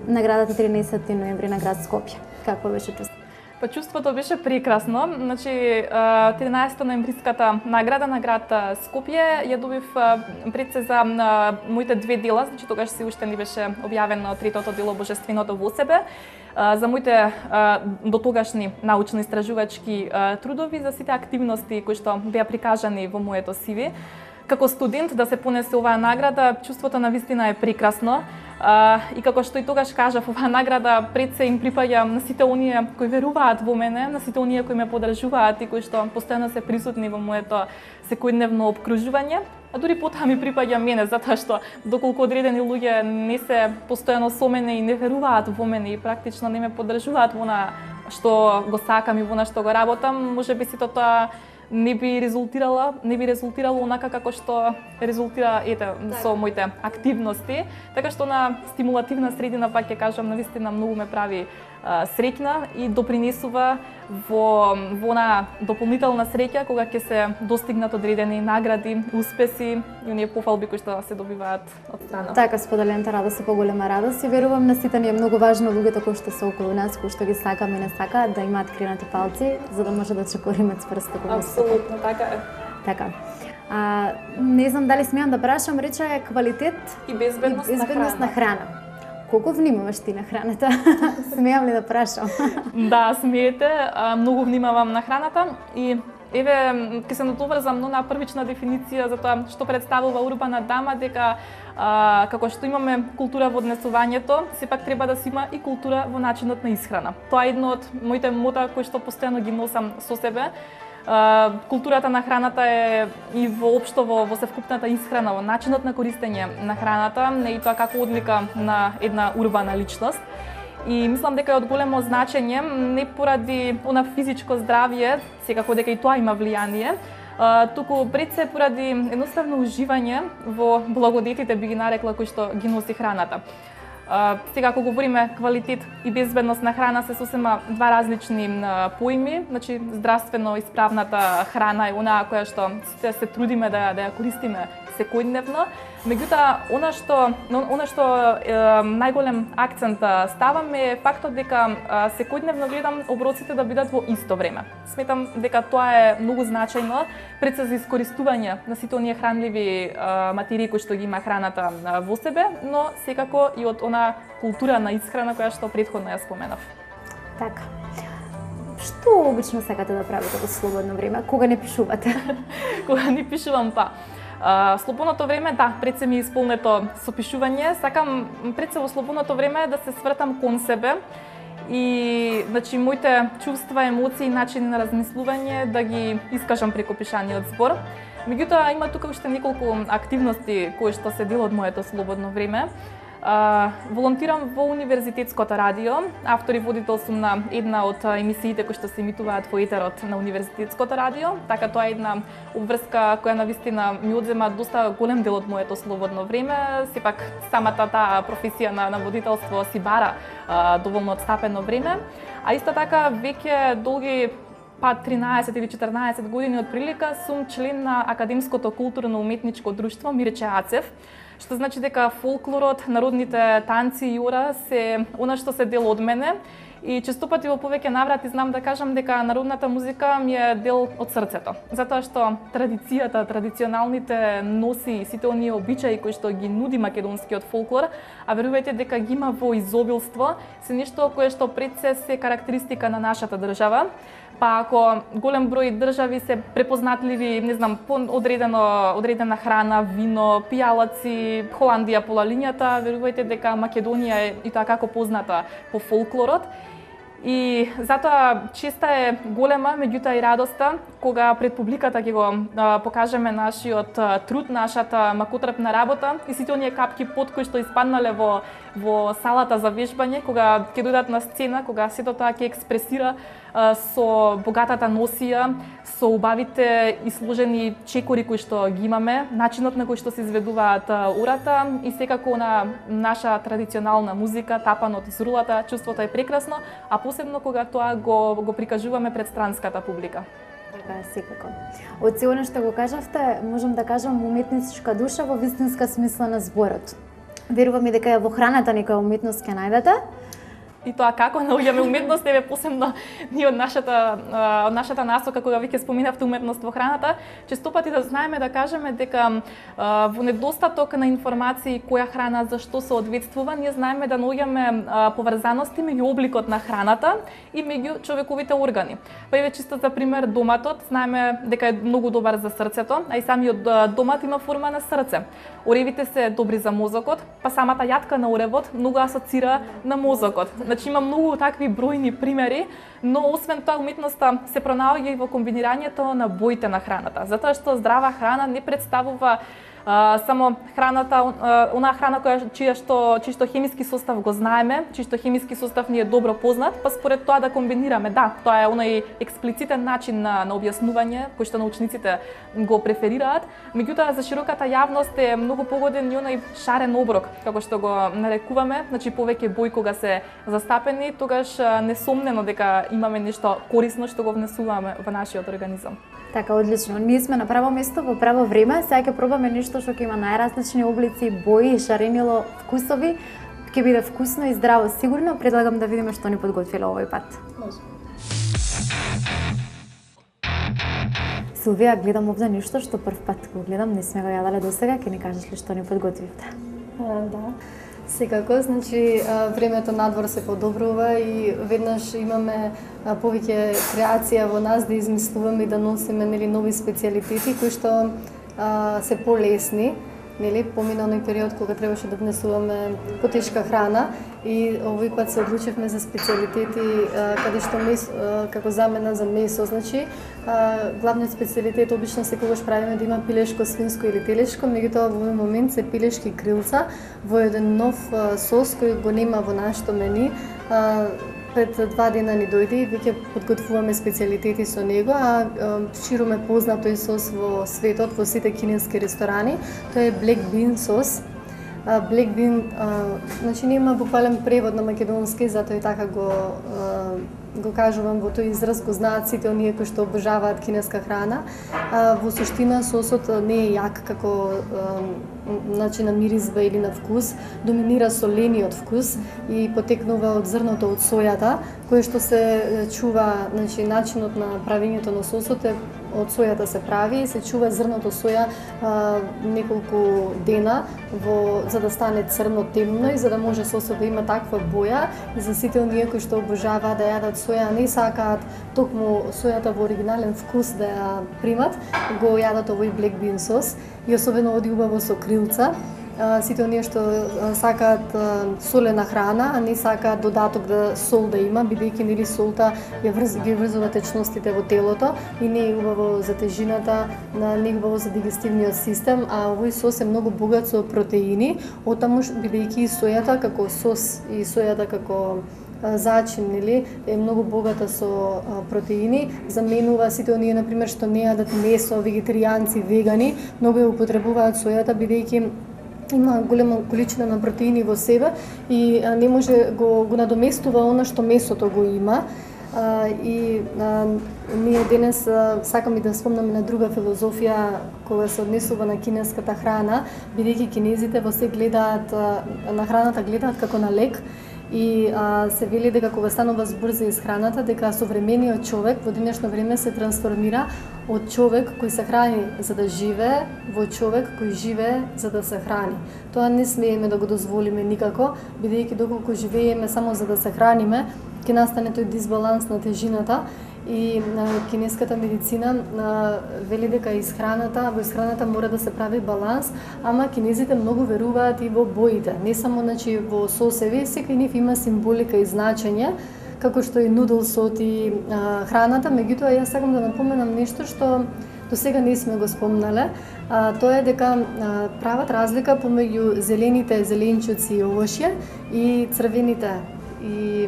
наградата 13 ноември на град Скопје. Какво беше чувство?
Па чувството беше прекрасно. Значи 13 ноемвриската награда на град Скопје ја добив пред се за моите две дела, значи тогаш се уште не беше објавено третото дело Божественото во себе, за моите дотогашни научно-истражувачки трудови, за сите активности кои што беа прикажани во моето CV. Како студент да се понесе оваа награда, чувството на вистина е прекрасно. И како што и тогаш кажав, оваа награда пред се им припаѓа на сите оние кои веруваат во мене, на сите оние кои ме поддржуваат и кои што постојано се присутни во моето секојдневно обкружување. А дури потоа ми припаѓа мене, затоа што доколку одредени луѓе не се постојано со мене и не веруваат во мене и практично не ме поддржуваат во она што го сакам и во она што го работам, можеби сето тоа не би резултирало онака како што резултира со моите активности, така што на стимулативна средина, пак ќе кажам, навистина многу ме прави среќна и допринесува во она дополнителна среќа кога ќе се достигнат одредени награди, успеси и оние пофалби кои што се добиваат од страна.
Така, споделената радост е поголема радост и верувам на сите ни е многу важно луѓето кои што се околу нас, кои што ги сакаме и не сакаат да имаат криенати палци, за да може да чекориме цврсто кога се.
Апсолутно, така е.
Така. Не знам дали смеам да прашам, рече квалитет
и безбедност
на храна. Колку внимаваш ти на храната? Смеам ли да прашам?
Да, смеете. Многу внимавам на храната и еве ќе се натоврзам на првична дефиниција за тоа што представува урбана дама, дека како што имаме култура во однесувањето, сепак треба да се има и култура во начинот на исхрана. Тоа е едно од моите мота кои што постојано ги носам со себе. Културата на храната е и воопшто во севкупната исхрана, во начинот на користење на храната, не и тоа како одлика на една урбана личност. И мислам дека е од големо значење, не поради она физичко здравје, секако дека и тоа има влијание, туку пред се поради едноставно уживање во благодетите, би ги нарекла, кои што ги носи храната. Сега, ако говориме квалитет и безбедност на храна, се сосема два различни поими. Значи, здравствено исправната храна е онаа која што сите се трудиме да ја користиме секојдневно. Меѓутоа, она што најголем акцент ставам е фактот дека секојдневно гледам оброците да бидат во исто време. Сметам дека тоа е многу значајно пред се за искористување на сите оние хранливи материи кои што ги има храната во себе, но секако и од она култура на исхрана која што претходно ја споменав.
Така. Што обично сакате да правите во слободно време? Кога не пишувате?
Кога не пишувам, па слободното време, да, пред се ми исполнето со пишување. Сакам пред се во слободното време да се свртам кон себе и значи моите чувства, емоции, начини на размислување да ги искажам преку пишаниот збор. Меѓутоа има тука уште неколку активности кои што се дел од моето слободно време. Волонтирам во Универзитетското радио. Автор и водител сум на една од емисиите кои што се емитуваат во етерот на Универзитетското радио. Така тоа е една обврска која навистина ми одзема доста голем дел од моето слободно време. Сепак самата таа професија на водителство си бара доволно отстапено време. А исто така веќе долги 13 или 14 години од прилика сум член на Академското културно-уметничко друштво Мирче Ацев, што значи дека фолклорот, народните танци и ора се она што се дел од мене и честопати во повеќе наврати знам да кажам дека народната музика ми е дел од срцето. Затоа што традицијата, традиционалните носи и сите оние обичаи кои што ги нуди македонскиот фолклор, а верувајте дека ги има во изобилство, се нешто кое што пред се карактеристика на нашата држава. Па ако голем број држави се препознатливи, не знам, по одредена храна, вино, пијалаци, Холандија пола линијата, верувајте дека Македонија е и тоа како позната по фолклорот. И затоа честа е голема, меѓутоа и радоста, кога пред публиката ќе го покажеме нашиот труд, нашата макотрпна работа и сите оние капки пот кои што испаднале во салата за вежбање, кога ќе дојдат на сцена, кога сето тоа ќе експресира со богатата носија, со убавите и сложени чекори кои што ги имаме, начинот на кој што се изведуваат урата и секако на наша традиционална музика, тапанот из рулата, чувството е прекрасно, а посебно кога тоа го прикажуваме пред странската публика.
Така е, секако. Од се она што го кажавте, можам да кажам уметничка душа во вистинска смисла на зборот. Верувам и дека во храната некоја уметност ќе најдете.
И тоа како наоѓаме уметност, еве посебно ние од нашата насока кога веќе споминавте уметност во храната, честопати да знаеме да кажеме дека во недостаток на информации која храна за што се одветствува, ние знаеме да наоѓаме поврзаности меѓу обликот на храната и меѓу човековите органи. Па еве чисто за пример доматот, знаеме дека е многу добар за срцето, а и самиот домат има форма на срце. Оревите се добри за мозокот, па самата јатка на оревот многу асоцира на мозокот. Значи има многу такви бројни примери, но освен тоа уметноста се пронаоѓа и во комбинирањето на боите на храната, затоа што здрава храна не представува само храната, онаа храна чиј што хемиски состав го знаеме, чиј што хемиски состав ни е добро познат, па според тоа да комбинираме. Да, тоа е онај експлицитен начин на објаснување кој што научниците го преферираат, меѓутоа за широката јавност е многу погоден и онај шарен оброк, како што го нарекуваме, значи повеќе бои кога се застапени, тогаш несомнено дека имаме нешто корисно што го внесуваме во нашиот организам.
Така, одлично. Ние сме на право место во право време. Сега ќе пробаме нешто што ќе има најразлични облици, бои, шаренило, вкусови. Ќе биде вкусно и здраво сигурно. Предлагам да видиме што ни подготвила овој пат. Силвија, гледам овде нешто што прв пат го гледам, не сме го јадале досега, ќе ни кажеш ли што ни подготвивте?
Да. Секако, значи времето надвор се подобрува и веднаш имаме повеќе креација во нас да измислуваме и да носиме нови специјалитети кои што се полесни. Поминалниот период кога требаше да внесуваме потешка храна и овој пат се одлучивме за специјалитети каде што како замена за месо, значи главниот специјалитет обично секогаш правиме да има пилешко, свинско или телешко, меѓутоа во овој момент се пилешки крилца во еден нов сос кој го нема во нашето мени. Пред 2 дена ни дојде и веќе подготвуваме специјалитети со него, а широко е познат тој сос во светот, во сите кинески ресторани. Тоа е black bean сос. Black bean, значи нема буквален превод на македонски, затоа и така го кажувам во тој израз, го знаат сите оние кои што обожаваат кинеска храна. Во суштина сосот не е јак како начин на миризба или на вкус, доминира солениот вкус и потекнува од зрното од сојата, кое што се чува, значи начинот на правењето на сосот е од сојата се прави и се чува зрното соја неколку дена за да стане црно темно и за да може сосот да има таква боја и за сите оние кои што обожаваат да јадат соја, не сакаат токму сојата во оригинален вкус да ја примат, го јадат овој black bean сос и особено оди убаво со крилца. Сите оние што сакаат солена храна, а не сакаат додаток да сол да има, бидејќи солта ги врзува течностите во телото и не е убаво за тежината, не е убаво за дигестивниот систем, а овој сос е многу богат со протеини, оттаму бидејќи сојата како сос и сојата како зачин е многу богата со протеини, заменува сите оние на пример што не јадат месо, вегетаријанци, вегани, многу ја употребуваат сојата бидејќи има голема количина на протеини во себе и не може го надоместува она што месото го има. И ние денес сакаме да спомнаме на друга филозофија кога се однесува на кинеската храна, бидејќи кинезите во се гледаат на храната гледаат како на лек. И се вели дека кога станува збор за исхраната, дека современиот човек во денешно време се трансформира од човек кој се храни за да живее во човек кој живее за да се храни. Тоа не смееме да го дозволиме никако, бидејќи доколку живееме само за да се храниме, ќе настане тој дисбаланс на тежината и кинеската медицина вели дека во исхраната мора да се прави баланс, ама кинезите многу веруваат и во боите, не само во сосеви, секој нив има символика и значење, како што и нудлсот и храната. Меѓутоа, јас сакам да напоменам нешто што до сега не сме го спомнале. Тоа е дека прават разлика помеѓу зелените зеленчуци и овошје и црвените и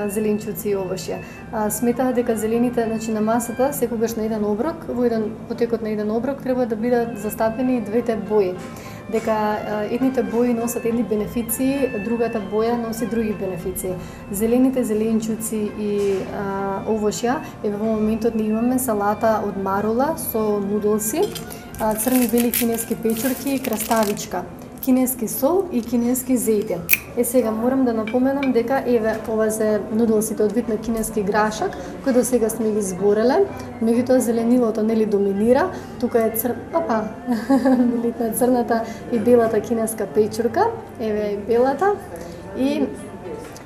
зеленчуци и овошје. Сметаат дека зелените, на масата, секогаш на еден оброк, во потекот на еден оброк треба да бидат застапени двете бои. Дека едните бои носат едни бенефиции, другата боја носи други бенефиции. Зелените зеленчуци и овошја, во моментот ние имаме салата од марула со нудлси, црни бели кинески печурки и краставичка, кинески сол и кинески зејтин. Сега морам да напоменам дека ова се нудлсите од вид на кинески грашак, кој до сега сме ги збореле, меѓутоа зеленилото доминира. Тука е црната и белата кинеска печурка, еве и белата, и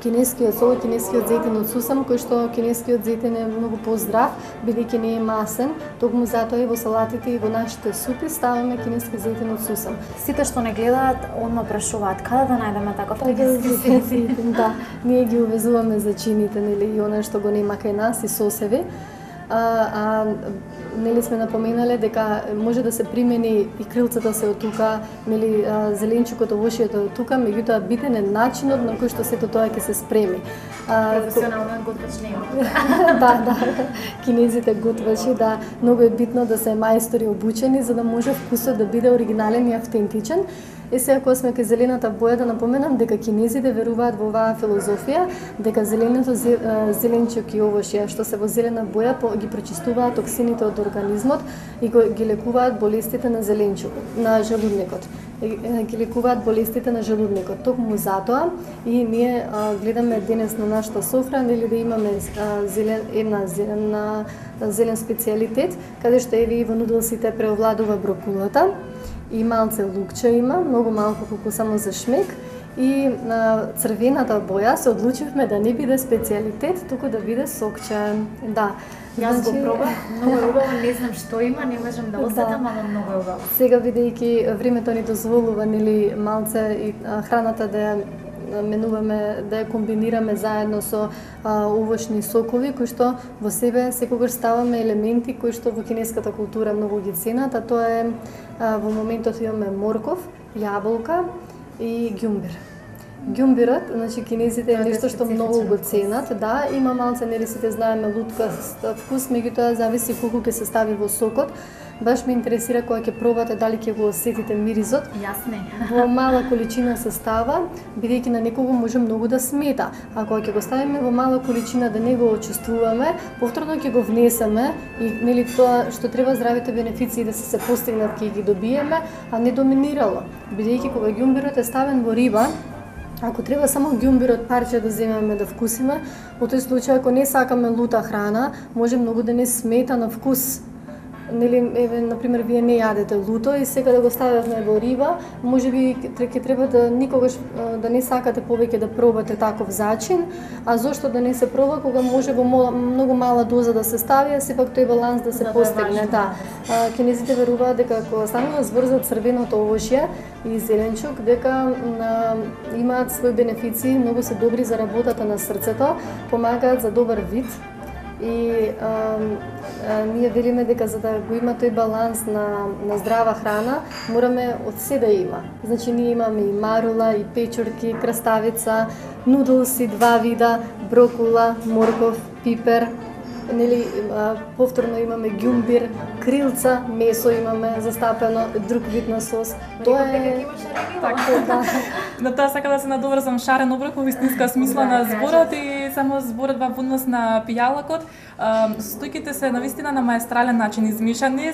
кинескиот сол и кинескиот зејтин од сусам, кој што кинескиот зејтин е многу поздрав, бидејќи не е масен, токму затоа и во салатите и во нашите супи ставаме кинески зејтин од сусам.
Сите што не гледаат, одма прашуваат каде да најдеме таков кинески зејтин.
Да, ние ги увезуваме за чините, и она што го нема кај нас и сосеви. Сме напоменале дека може да се примени и крилцата се од тука, зеленчукот, овошјето од тука, меѓутоа битен е начинот на кој што сето тоа ќе се спреми.
Професионално готвач нема.
Да, кинезите готвачи, многу е битно да се мајстори обучени за да може вкусот да биде оригинален и автентичен. Сега кога сме кај зелената боја, да напоменам дека кинезите веруваат во оваа филозофија, дека зеленото зеленчук и овошје што се во зелена боја ги прочистуваат токсините од организмот и ги лекуваат болестите на на желудникот. Ги лекуваат болестите на желудникот. Токму затоа и ние гледаме денес на нашата софра да имаме зелен специјалитет, каде што и во нудлсите преовладува брокулата. И малце лукче има, многу малку колку само за шмек. И на црвената боја се одлучивме да не биде специјалитет, туку да биде сокче. Да.
Јас го пробав, многу е убаво, не знам што има, не можам да осетам, ама многу е убаво.
Сега бидејќи времето ни дозволува малце и храната да ја менуваме, да ја комбинираме заедно со овошни сокови, кои што во себе секогаш ставаме елементи кои што во кинеската култура многу ги ценат, а тоа е во моментот имаме морков, јаболка и ѓумбир. Ѓумбирот, кинезите е нешто што многу го ценат, има малце, сите знаеме, лутка вкус, меѓутоа зависи колку ќе се стави во сокот. Баш ме интересира кога ќе пробате дали ќе го осетите миризот.
Јас не.
Во мала количина се става, бидејќи на некого може многу да смета. А кога ќе го ставиме во мала количина да не го чувствуваме, повторно ќе го внесеме и тоа што треба здравите бенефиции да се постигнат ќе ги добиеме, а не доминирало. Бидејќи кога ѓумбирот е ставен во риба, ако треба само ѓумбирот парче да земеме да вкусиме, во тој случај ако не сакаме лута храна, може многу да не смета на вкус. Например, вие не јадете луто и сега да го ставиме во риба, можеби ќе треба да никогаш да не сакате повеќе да пробате таков зачин, а зошто да не се проба кога може во многу мала доза да се стави, а сепак тој баланс да се постигне. Кинезите веруваат дека кога станува збор за црвеното овошје и зеленчук, дека имаат своји бенефиции, многу се добри за работата на срцето, помагаат за добар вид. И ние велиме дека за да го има тој баланс на здрава храна, мораме од се да има. Ние имаме и марула, и печурки, краставица, нудлси, два вида, брокула, морков, пипер. Повторно имаме ѓумбир, крилца, месо имаме застапено, друг вид на сос.
Тоа е така.
На тоа сакам да се надоврзам, шарен оброк во вистинска смисла на зборот и само зборот во однос на пијалакот. Состојките се навистина на маестрален начин измешани,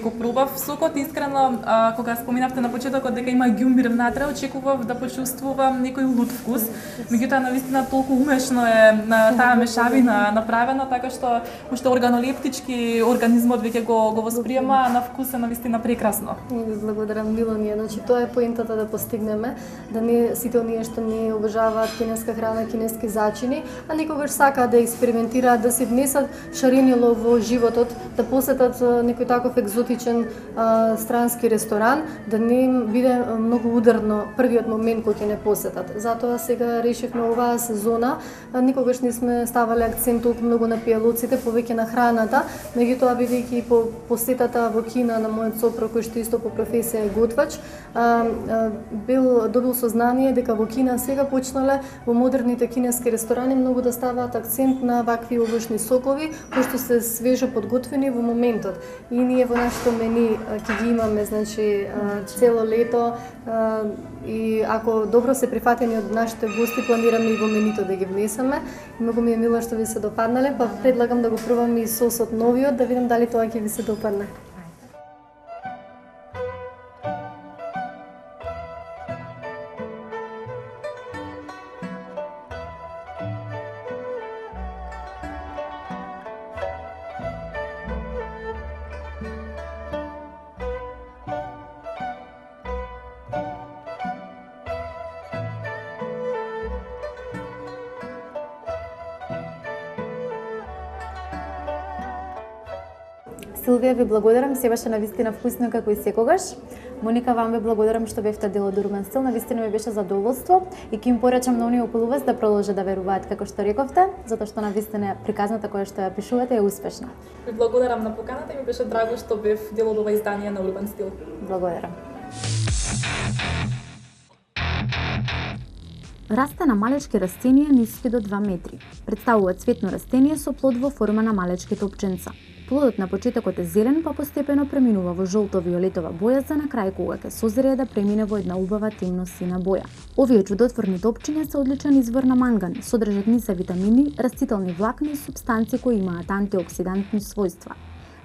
го пробав сокот, искрено кога споминавте на почетокот дека има ѓумбир внатре, очекував да почувствувам некој лут вкус. Меѓутоа навистина толку умешно е таа мешавина направена, така што уште органолептички организмот веќе го восприема, а на вкус е навистина прекрасно.
Благодарам, мило ми е. Тоа е поентата да постигнеме, да не сите оние што не обожаваат кинеска храна, кинески зачини, а некогаш сакаат да експериментираат, да си внесат шаренило во животот, да посетат некој таков екзотичен странски ресторан, да не им биде многу ударно првиот момент кој ќе не посетат. Затоа сега решивме оваа сезона, никогаш не сме ставале акцент толку многу на пијалоците, повеќе на храната, меѓутоа бидејќи по посетата во Кина на мојот сопруг кој што исто по професија е готвач, добил сознание дека во Кина сега почнале во модерните кинески ресторани многу да ставаат акцент на вакви овошни сокови кои што се свежо подготвени во моментот. И ние во нашето мени ќе ги имаме, значи, цело лето, и ако добро се прифатени од нашите гости, планираме и во менито да ги внесеме. Многу ми е мило што ви се допаднале, па предлагам да го пробам и сосот новиот, да видам дали тоа ќе ви се допадне.
Силвија, ви благодарам, се беше навистина вкусно како и секогаш. Моника, вам ви благодарам што бевте дел од Урбан Стил, навистина ми беше задоволство и ќе им порачам на оние околу вас да продолжат да веруваат како што рековте, затоа што навистина приказната која што ја пишувате е успешна.
Ви благодарам на поканата и ми беше драго што бев дел од ова издание на Урбан Стил.
Благодарам. Расте на малечки растенија ниски до 2 метри. Представува цветно растение со плод во форма на малечки топченца. Плодот на почетокот е зелен, па постепено преминува во жолто-виолетова боја за на крај кога ќе созрее да премине во една убава темно-сина боја. Овие чудотворни топчиња се одличен извор на манган, содржат низ витамини, растителни влакни и супстанции кои имаат антиоксидантни својства.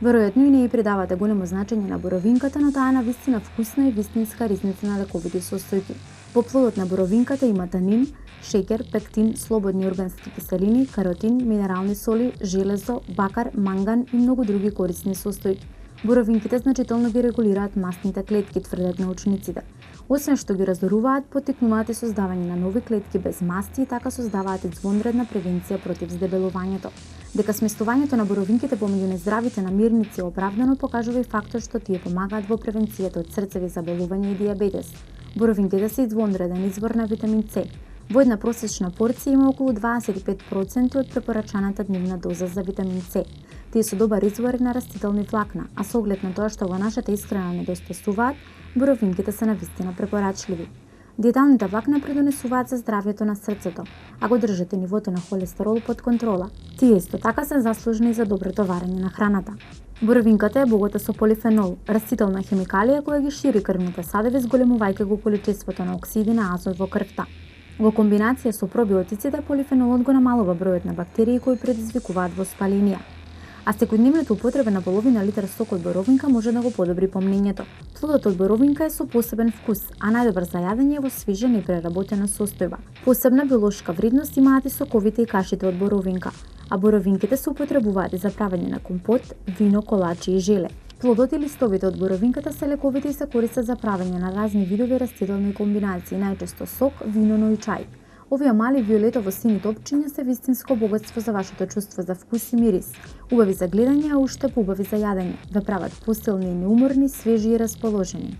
Веројатно и не ја придавате големо значење на боровинката, но таа е навистина вкусна и вистинска ризница на лековити состојки. Во плодот на боровинката има танин, шеќер, пектин, слободни органски киселини, каротин, минерални соли, железо, бакар, манган и многу други корисни состојки. Боровинките значително ги регулираат масните клетки, тврдат научниците. Освен што ги раздоруваат, поттикнуваат и создавање на нови клетки без масти и така создаваат и звонредна превенција против здебелувањето. Дека сместувањето на боровинките помеѓу нездравите намирници е оправдано покажува и фактот што тие помагаат во превенцијата од срцеви заболувања и дијабетес. Боровинките се звонреден извор на витамин С. Во една просечна порција има околу 25% од препорачаната дневна доза за витамин С. Тие се добар извор на растителни влакна, а со оглед на тоа што во нашата исхрана недостасуваат, боровинките се навистина препорачливи. Диеталните влакна придонесуваат за здравјето на срцето, а го држате нивото на холестерол под контрола. Тие исто така се заслужни за доброто варење на храната. Боровинката е богата со полифенол, растителна хемикалија која ги шири крвните садови, зголемувајќи го количеството на оксиди на азот во крвта. Во комбинација со пробиотиците, полифенолот го намалува бројот на бактерии кои предизвикуваат воспаленија. А секојдневната употреба на половина литар сок од боровинка може да го подобри помнењето. Плодот од боровинка е со посебен вкус, а најдобар за јадење е во свижена и преработена состојба. Посебна биолошка вредност имаат и соковите и кашите од боровинка, а боровинките се употребуваат и за правење на компот, вино, колачи и желе. Плодот и листовите од боровинката се лековити и се користат за правење на разни видови растителни комбинации, најчесто сок, вино и чај. Овие мали виолетово-сини топчиња се вистинско богатство за вашето чувство за вкус и мирис. Убави за гледање, а уште поубави за јадење. Ве прават посилни и неуморни, свежи и расположени.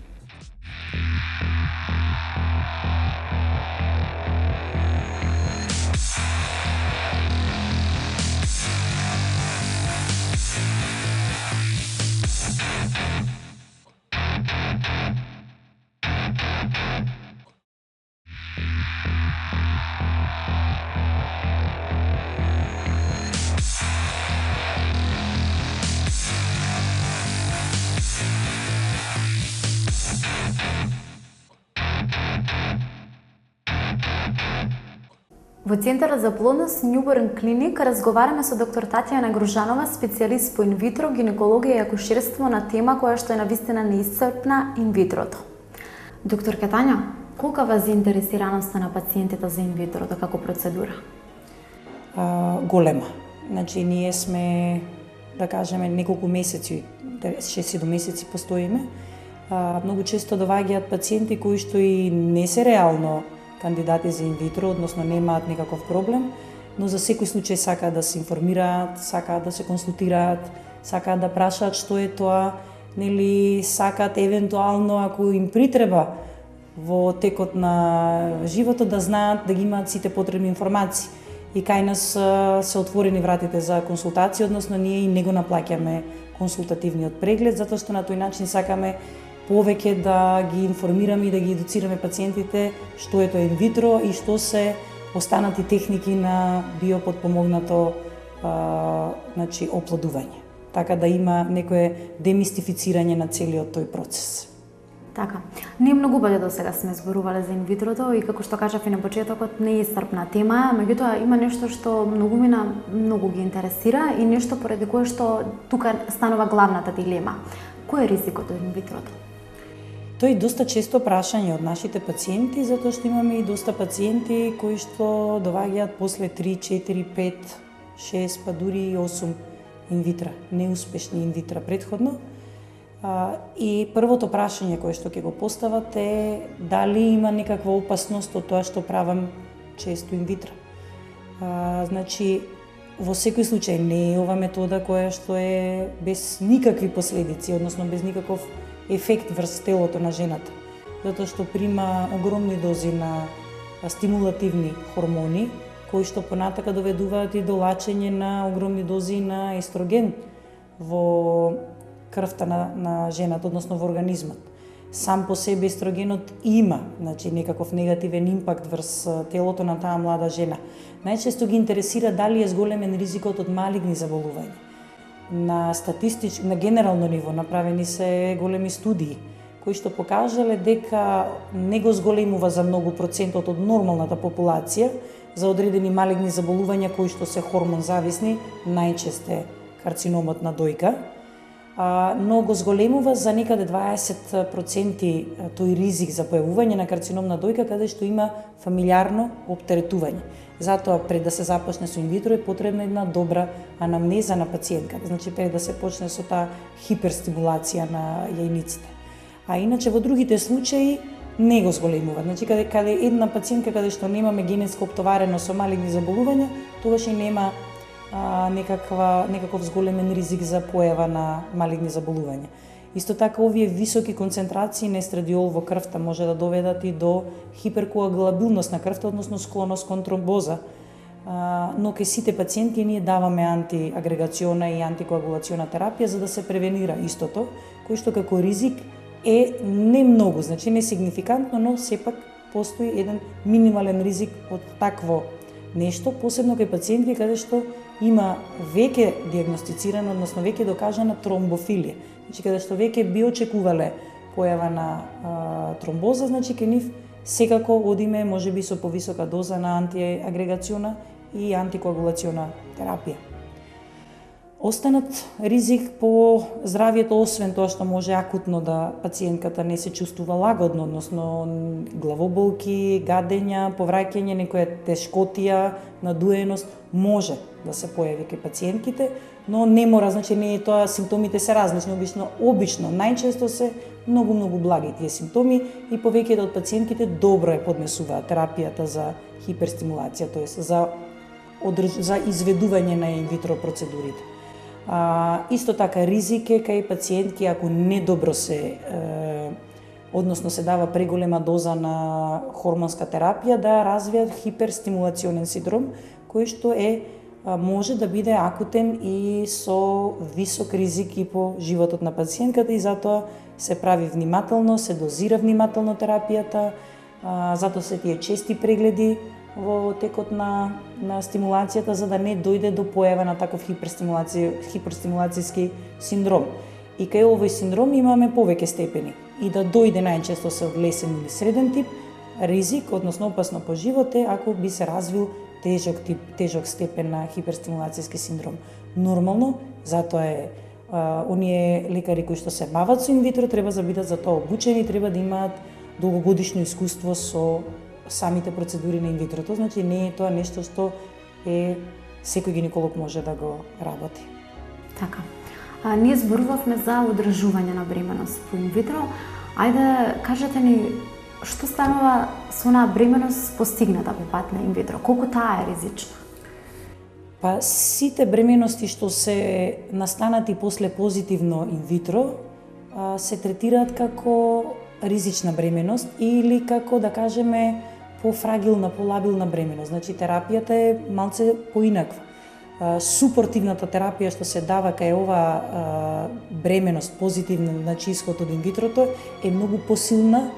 Во Центарот за плодност Newborn Clinic разговараме со доктор Татјана Гружанова, специјалист по инвитро, гинекологија и акушерство на тема која што е навистина неисцрпна — инвитрото. Доктор Татјана, колка вас заинтересираноста на пациентите за инвитрото како процедура?
Голема. Значи, ние сме, да кажеме, неколку месеци, 6 месеци постоиме. Многу често доваѓаат пациенти кои што и не се реално кандидати за инвитро, односно немаат никаков проблем но за секој случај сакаат да се информираат, сакаат да се консултираат, сакаат да прашаат што е тоа, нели сакаат евентуално ако им притреба во текот на животот да знаат да ги имаат сите потребни информации. И кај нас се отворени вратите за консултација, односно ние и не го наплаќаме консултативниот преглед, затоа што на тој начин сакаме повеќе да ги информираме и да ги едуцираме пациентите што е тоа инвитро и што се останати техники на биопотпомогнато оплодување. Така да има некое демистифицирање на целиот тој процес.
Така. Ние многу пати до сега сме зборувале за инвитрото и како што кажав и на почетокот не е исцрпна тема, меѓутоа има нешто што многу ги интересира и нешто поради кое што тука станува главната дилема. Кој е ризикот од инвитрото?
Тој е доста често прашање од нашите пациенти, затоа што имаме и доста пациенти кои што доваѓаат после 3, 4, 5, 6, па дури и 8 инвитра, неуспешни инвитра предходно. И првото прашање кое што ќе го постават е дали има некаква опасност од тоа што правам често инвитра. Значи, во секој случај не е ова метода која што е без никакви последици, односно без никаков ефект врз телото на жената, затоа што прима огромни дози на стимулативни хормони, кои што понатака доведуваат и до лачење на огромни дози на естроген во крвта на жената, односно во организмот. Сам по себе естрогенот има, значи, некаков негативен импакт врз телото на таа млада жена. Најчесто ги интересира дали е зголемен ризикот од малигни заболувања. На генерално ниво направени се големи студии кои што покажале дека не го зголемува за многу процентот од нормалната популација за одредени малигни заболувања кои што се хормон зависни, најчесто е карциномот на дојка, но го зголемува за некаде 20% тој ризик за појавување на карцином на дојка каде што има фамилиарно оптеретување. Затоа пред да се започне со инвитро е потребна една добра анамнеза на пациентката, значи пред да се почне со таа хиперстимулација на јајниците. А иначе во другите случаи не го зголемува. Значи каде една пациентка каде што немаме генетско оптоварено со малигни заболувања, тогаш и нема некаков зголемен ризик за појава на малигни заболувања. Исто така, овие високи концентрации на естрадиол во крвта може да доведат и до хиперкоагулабилност на крвта, односно склоност кон тромбоза. Но кај сите пациенти ние даваме антиагрегациона и антикоагулациона терапија за да се превенира истото, кој што како ризик е не многу, значи не сигнификантно, но сепак постои еден минимален ризик од такво нешто, посебно кај пациенти каде што има веќе диагностицирано, односно веќе докажана тромбофилија. Значи каде што веќе би очекувале појава на тромбоза, значи кај нив секако одиме можеби со повисока доза на антиагрегациона и антикоагулациона терапија. Останат ризик по здравието, освен тоа што може акутно да пациентката не се чувствува лагодно, односно главоболки, гадења, повраќање, некоја тешкотија, надуеност, може да се појави кај пациентките, но не мора, значи не е тоа, симптомите се различни, обично, најчесто се многу благи тие симптоми и повеќето од пациентките добро е поднесуваат терапијата за хиперстимулација, тоест за изведување на инвитро процедурите. Исто така ризик е кај пациентки ако недобро односно се дава преголема доза на хормонска терапија да развијат хиперстимулационен синдром кој што може да биде акутен и со висок ризик и по животот на пациентката и затоа се прави внимателно, се дозира внимателно терапијата, затоа се тие чести прегледи во текот на стимулацијата за да не дојде до појава на таков хиперстимулацијски синдром. И кај овој синдром имаме повеќе степени и да дојде најчесто со лесен или среден тип ризик, односно опасно по живот е ако би се развил тежок степен на хиперстимулацијски синдром. Нормално, затоа оние лекари кои што се бават со инвитро треба да бидат за тоа обучени, треба да имаат долгогодишно искуство со самите процедури на инвитрото, значи не е тоа нешто што секој гинеколог може да го работи.
Така. Ние зборувавме за одржување на бременост по инвитро. Ајде, кажете ни што станува со онаа бременост постигната по пат на инвитро? Колку таа е ризична?
Па сите бременности што се настанати после позитивно инвитро се третираат како ризична бременост или како да кажеме пофрагилна, полабилна бременост. Значи терапијата е малце поинаква. Супортивната терапија што се дава кај ова бременост позитивна, значи исход од инвитрото е многу посилна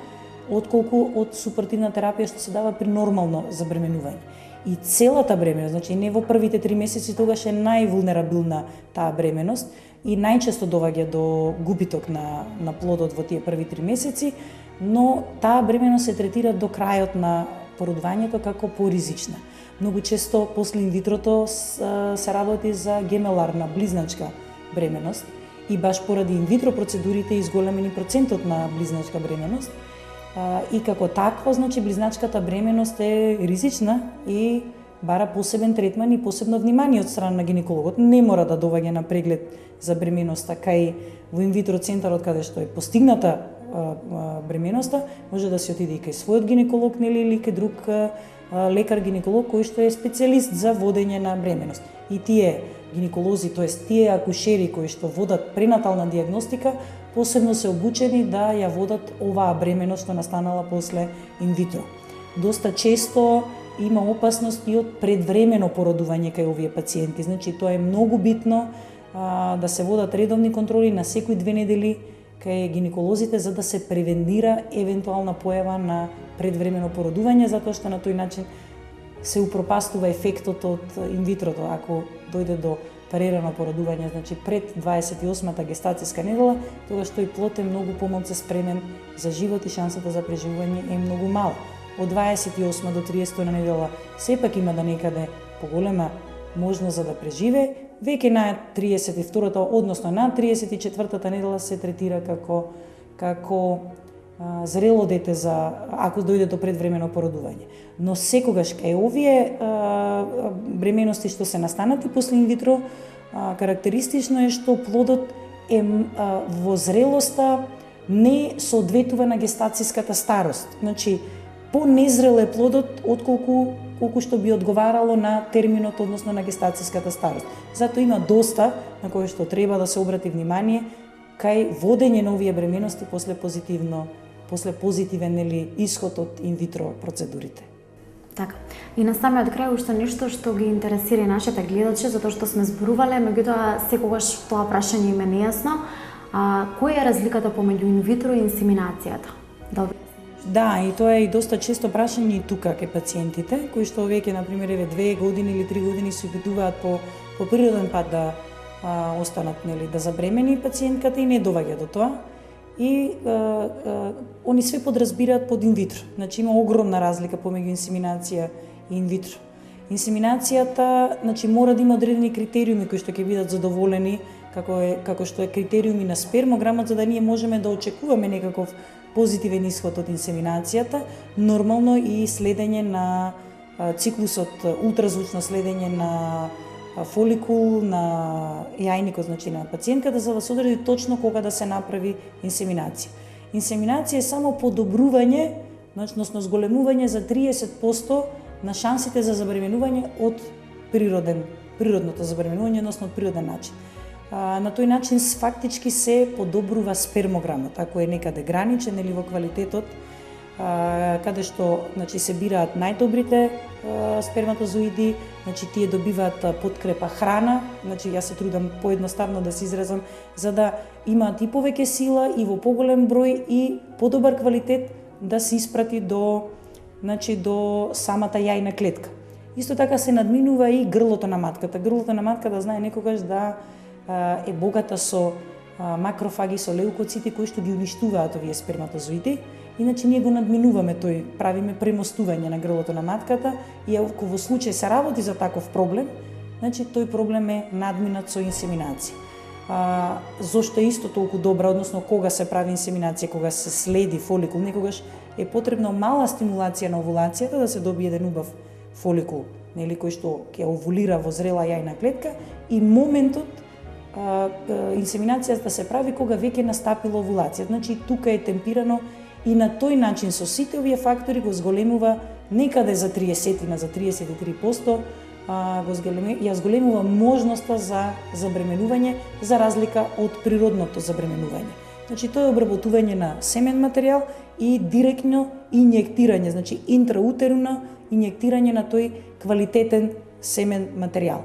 отколку од супортивна терапија што се дава при нормално забременување. И целата бременост, значи не во првите 3 месеци, тогаш е највулнерабилна таа бременост и најчесто доваѓа до губиток на плодот во тие први 3 месеци, но таа бременост се третира до крајот на породувањето како поризична. Многу често после инвитрото се работи за гемеларна, близначка бременост и баш поради инвитро процедурите изголемени процентот на близначка бременост. И како таква, значи близначката бременост е ризична и бара посебен третман и посебно внимание од страна на гинекологот. Не мора да доаѓа на преглед за бременоста кај во инвитро центарот каде што е постигната бременоста, може да се отиде и кај својот гинеколог, нели, или кај друг лекар-гинеколог кој што е специјалист за водење на бременост. И тие гинеколози, тоест тие акушери кои што водат пренатална диагностика, посебно се обучени да ја водат оваа бременост што настанала после инвитро. Доста често има опасност и од предвремено породување кај овие пациенти. Значи тоа е многу битно да се водат редовни контроли на секои 2 недели кај гинеколозите за да се превенира евентуална појава на предвремено породување, затоа што на тој начин се упропастува ефектот од инвитрото. Ако дојде до парирано породување, значи пред 28-та гестацијска недела, тогаш тој плод е многу помалку спремен за живот и шансата за преживување е многу мала. Од 28 до 30 недела сепак има да некаде поголема можност за да преживее, веќе на 32-та, односно на 34-та недела се третира како зрело дете за ако дојде до предвремено породување. Но секогаш кај овие бременности што се настанати после инвитро, карактеристично е што плодот е во зрелоста не соодветува на гестацијската старост. Значи, по-незрел е плодот колку што би одговарало на терминот, односно на гестацијската старост. Затоа има доста на кои што треба да се обрати внимание кај водење на овие бременности после позитивен или исход од инвитро процедурите.
Така. И на самиот крај уште нешто што ги интересира нашите гледачи, затоа што сме зборувале, меѓутоа секогаш тоа прашање им е нејасно. Која е разликата помеѓу инвитро и инсеминацијата?
Да, и тоа е и доста често прашање и тука кај пациентите, кои што веќе, например, 2 години или 3 години се обидуваат по природен пат да останат, нели, да забремени пациентката и не доваѓа до тоа. И они све подразбираат под инвитро. Значи има огромна разлика помеѓу инсеминација и инвитро. Инсеминацијата, значи мора да има одредени критериуми кои што ќе бидат задоволени, како што е критериуми на спермограмот, за да ние можеме да очекуваме некаков позитивен исход од инсеминацијата, нормално и следење на циклусот, ултразвучно следење на фоликул, на јајникот, значи на пациентката, за да се одреди точно кога да се направи инсеминација. Инсеминација е само подобрување, односно зголемување за 30% на шансите за забременување од природното забременување, односно од природен начин. На тој начин фактички се подобрува спермограмот, ако е некаде граничен или во квалитетот, каде што, значи, се бираат најдобрите сперматозоиди, значи тие добиваат подкрепа храна, значи јас се трудам поедноставно да се изразам, за да имаат и повеќе сила и во поголем број и подобар квалитет да се испрати до самата јајна клетка. Исто така се надминува и грлото на матката. Грлото на матката знае некогаш да е богата со макрофаги, со леукоцити кои што ги уништуваат овие сперматозоиди. Иначе ние го надминуваме тој, правиме премостување на грлото на матката и ако во случај се работи за таков проблем, значи тој проблем е надминат со инсеминација. Зошто е исто толку добра, односно кога се прави инсеминација, кога се следи фоликул, некогаш е потребно мала стимулација на овулацијата да се добие еден убав фоликул, нели, кој што ќе овулира во зрела јајна клетка и моментот инсеминацијата се прави кога веќе настапила овулација. Значи тука е темпирано и на тој начин со сите овие фактори го зголемува некаде за 30 за 33% ја зголемува можноста за забременување за разлика од природното забременување. Значи тоа е обработување на семен материјал и директно инјектирање, значи интраутерно инјектирање на тој квалитетен семен материјал.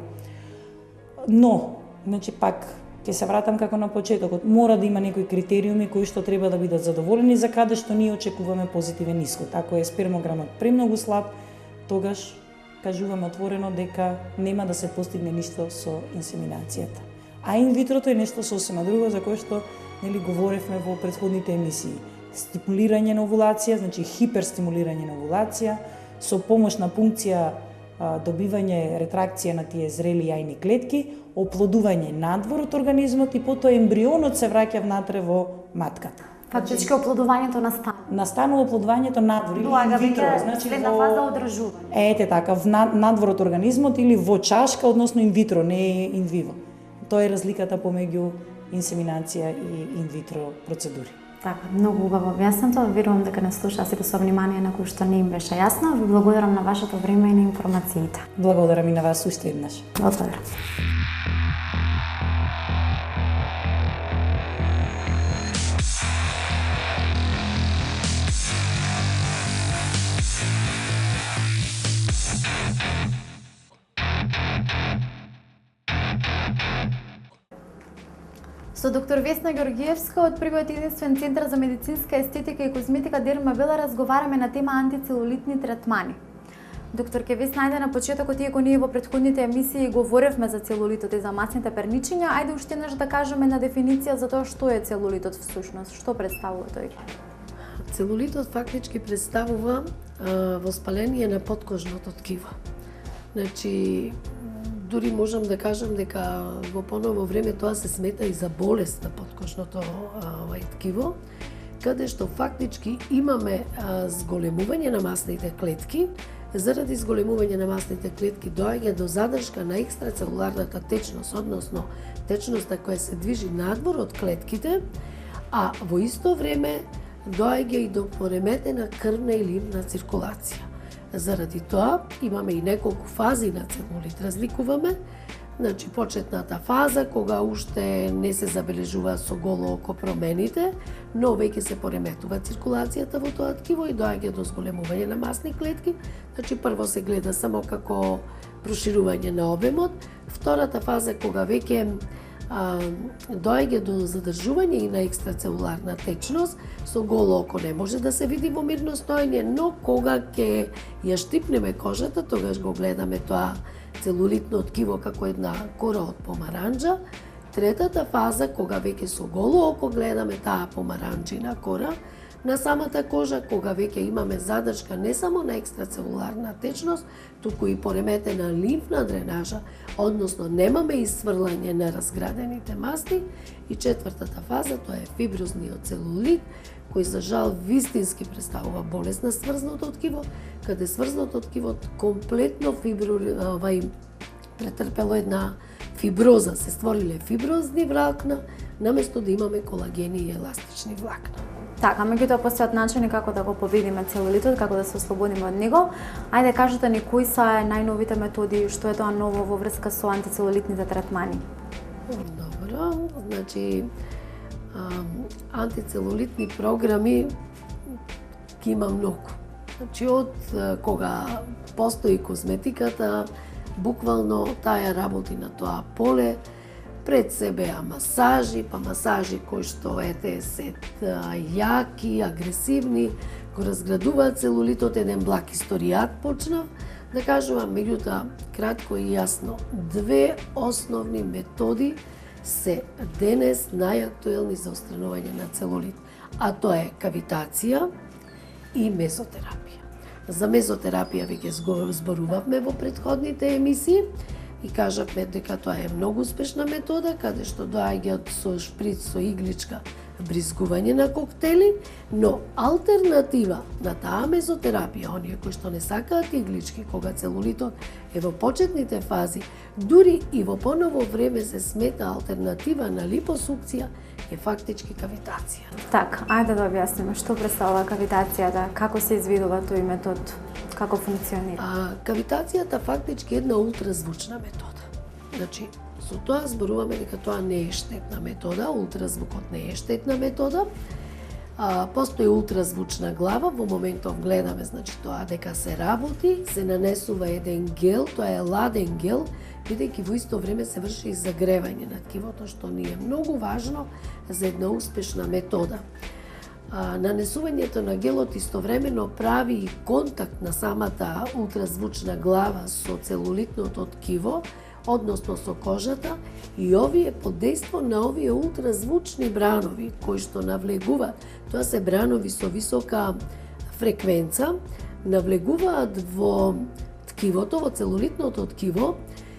Но, значи пак ќе се вратам како на почетокот, мора да има некои критериуми кои што треба да бидат задоволени за каде што ние очекуваме позитивен исход. Ако е спермограмот премногу слаб, тогаш кажуваме отворено дека нема да се постигне ништо со инсеминацијата. А инвитрото е нешто сосема друго за кое што говоревме во претходните емисии. Стимулирање на овулација, значи хиперстимулирање на овулација, со помош на пункција добивање ретракција на тие зрели јајни клетки, оплодување надвор од организмот и потоа ембрионот се враќа внатре во матката.
Фактички оплодувањето настанува.
Настанува оплодувањето надвор или инвитро, значи
следна фаза одржување.
Ете така, надвор од организмот или во чашка, односно инвитро, не инвиво. Тоа е разликата помеѓу инсеминација и инвитро процедури.
Така, многу убаво објаснато. Верувам дека не слуша сите со внимание на кои што не им беше јасно. Ви благодарам на вашето време и на информациите.
Благодарам и на вас уште еднаш.
Благодарам. Со доктор Весна Георгиевска од првиот единствен центар за медицинска естетика и козметика Дермабела разговараме на тема антицелулитни третмани. Доктор, ке Весна, ајде на почетокот, иако ние во претходните емисии говоревме за целулитот и за масните перничиња, ајде уште еднаш да кажеме на дефиниција за тоа што е целулитот всушност, што представува тој?
Целулитот фактички представува воспаление на подкожното ткиво. Значи, дури можам да кажам дека во поново време тоа се смета и за болест на подкожното ткиво, каде што фактички имаме зголемување на масните клетки. Заради зголемување на масните клетки доаѓа до задршка на екстрацелуларната течност, односно течноста која се движи надвор од клетките, а во исто време доаѓа и до пореметена крвна и ливна циркулација. Заради тоа имаме и неколку фази на целулит. Разликуваме, значи почетната фаза кога уште не се забележува со голо око промените, но веќе се пореметува циркулацијата во тоа ткиво и доаѓа до зголемување на масни клетки. Значи прво се гледа само како проширување на обемот, втората фаза кога веќе доаѓа до задржување и на екстрацелуларна течност, со голо око не може да се види во мирно стоење, но кога ќе ја штипнеме кожата, тогаш го гледаме тоа целулитно ткиво како една кора од помаранџа. Третата фаза, кога веќе со голо око гледаме таа помаранџина кора на самата кожа, кога веќе имаме задршка не само на екстрацелуларна течност, туку и пореметена лимфна дренажа, односно немаме исфрлање на разградените масти. И четвртата фаза, тоа е фиброзниот целулит, кој за жал вистински представува болест на сврзното ткиво, каде сврзното ткиво комплетно претрпело една фиброза, се створиле фиброзни влакна, наместо да имаме колагени и еластични влакна.
Така, меѓутоа постојат начини како да го победиме целулитот, како да се ослободиме од него. Ајде кажете ни кои се најновите методи, што е тоа ново во врска со антицелулитните третмани?
Добро, значи антицелулитни програми ги има многу. Значи од кога постои козметиката, буквално таа работи на тоа поле, пред себе масажи, па масажи кои што се јаки, агресивни, го разградуваат целулитот, еден благ историјат почнав да кажувам, меѓутоа кратко и јасно, две основни методи се денес најактуелни за отстранување на целулит, а тоа е кавитација и мезотерапија. За мезотерапија веќе зборувавме во претходните емисии и кажавме дека тоа е многу успешна метода, каде што доаѓаат со шприц, со игличка, бризгување на коктели, но алтернатива на таа мезотерапија, оние кои што не сакаат иглички, кога целулитот е во почетните фази, дури и во поново време се смета алтернатива на липосукција, е фактички кавитација.
Така, ајде да објасниме што представува кавитацијата, како се извидува тој метод? Како функционира?
Кавитацијата фактички е една ултразвучна метода. Значи, со тоа зборуваме дека тоа не е штетна метода, ултразвукот не е штетна метода. Постои ултразвучна глава, во моментов гледаме, значи тоа дека се работи, се нанесува еден гел, тоа е ладен гел, бидејќи во исто време се врши и загревање на ткивото, што ни е многу важно за една успешна метода. Нанесувањето на гелот истовремено прави и контакт на самата ултразвучна глава со целулитното ткиво, односно со кожата, и овие под дејство на овие ултразвучни бранови кои што навлегуваат, тоа се бранови со висока фреквенца, навлегуваат во ткивото, во целулитното ткиво,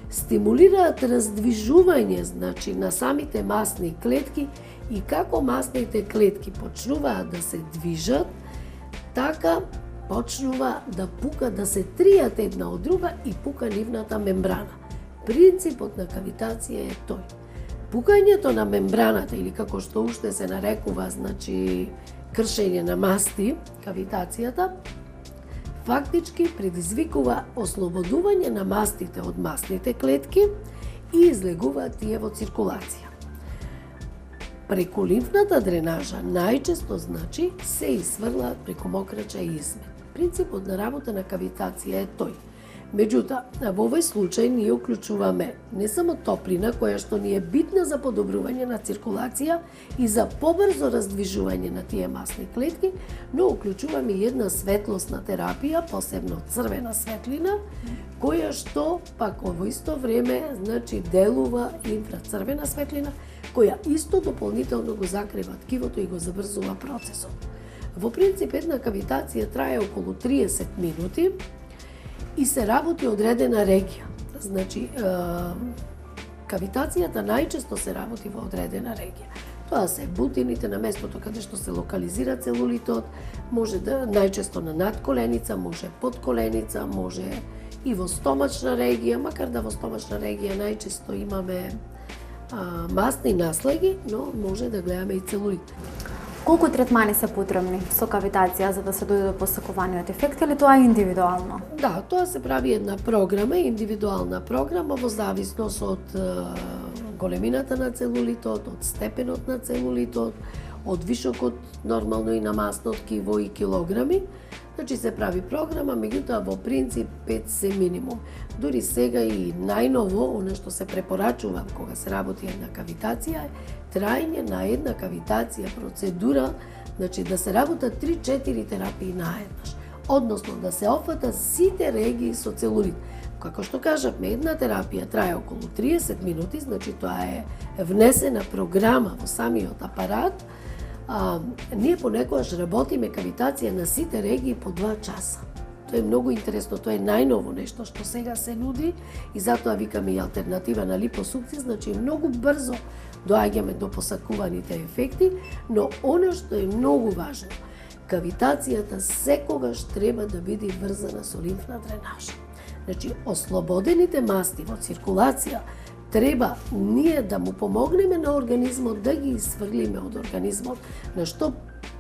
стимулираат раздвижување, значи, на самите масни клетки, и како масните клетки почнуваат да се движат, така почнува да пука, да се тријат една од друга и пука нивната мембрана. Принципот на кавитација е тој. Пукањето на мембраната, или како што уште се нарекува, значи, кршење на масти, кавитацијата, фактички предизвикува ослободување на мастите од масните клетки и излегуваат тие во циркулација. Преку лимфната дренажа најчесто, значи, се изсврлаат преку мокрача и измет. Принципот на работа на кавитација е тој. Меѓутоа, во овој случај ние уклучуваме не само топлина, која што ни е битна за подобрување на циркулација и за побрзо раздвижување на тие масни клетки, но уклучуваме и една светлосна терапија, посебно црвена светлина, која што пак во исто време, значи, делува инфрацрвена светлина, која исто дополнително го закрива ткивото и го забрзува процесот. Во принцип, една кавитација трае околу 30 минути и се работи одредена регија. Значи, кавитацијата најчесто се работи во одредена регија. Тоа се бутините на местото каде што се локализира целулитот, може да најчесто на надколеница, може под коленица, може и во стомачна регија, макар да во стомачна регија најчесто имаме масни наслаги, но може да гледаме и целулит.
Колку третмани се потребни со кавитација за да се дојде до посакуваниот ефект, или тоа е индивидуално?
Да, тоа се прави една програма, индивидуална програма во зависност од големината на целулитот, од степенот на целулитот, од вишокот нормално и на масно ткиво и килограми. Значи се прави програма, меѓутоа во принцип 5 се минимум. Дури сега и најново, она што се препорачува кога се работи една кавитација, е трајње на една кавитација, процедура, значи да се работат 3-4 терапии наеднаш. Односно да се опфатат сите регии со целулит. Како што кажавме, една терапија трае околу 30 минути, значи тоа е внесена програма во самиот апарат. Ние понекогаш работиме кавитација на сите регии по 2 часа. Тоа е многу интересно, тоа е најново нешто што сега се нуди и затоа викаме и алтернатива на липосукција, значи многу брзо доаѓаме до посакуваните ефекти, но она што е многу важно, кавитацијата секогаш треба да биде врзана со лимфна дренажа. Значи, ослободените масти во циркулација треба ние да му помогнеме на организмот да ги изфрлиме од организмот на што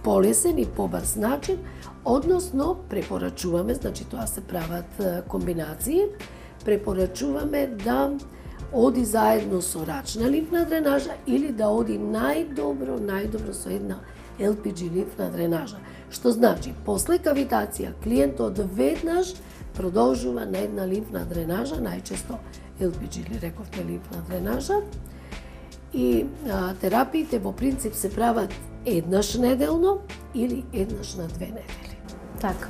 полесен и побрз начин, односно препорачуваме, значи тоа се прават комбинации, препорачуваме да оди заедно со рачна лимфна дренажа или да оди најдобро со една LPG лимфна дренажа. Што значи, после кавитација клиентот веднаш продолжува на една лимфна дренажа, најчесто LPG или рековте лимфна дренажа. И терапиите во принцип се прават еднаш неделно или еднаш на 2 недели.
Така.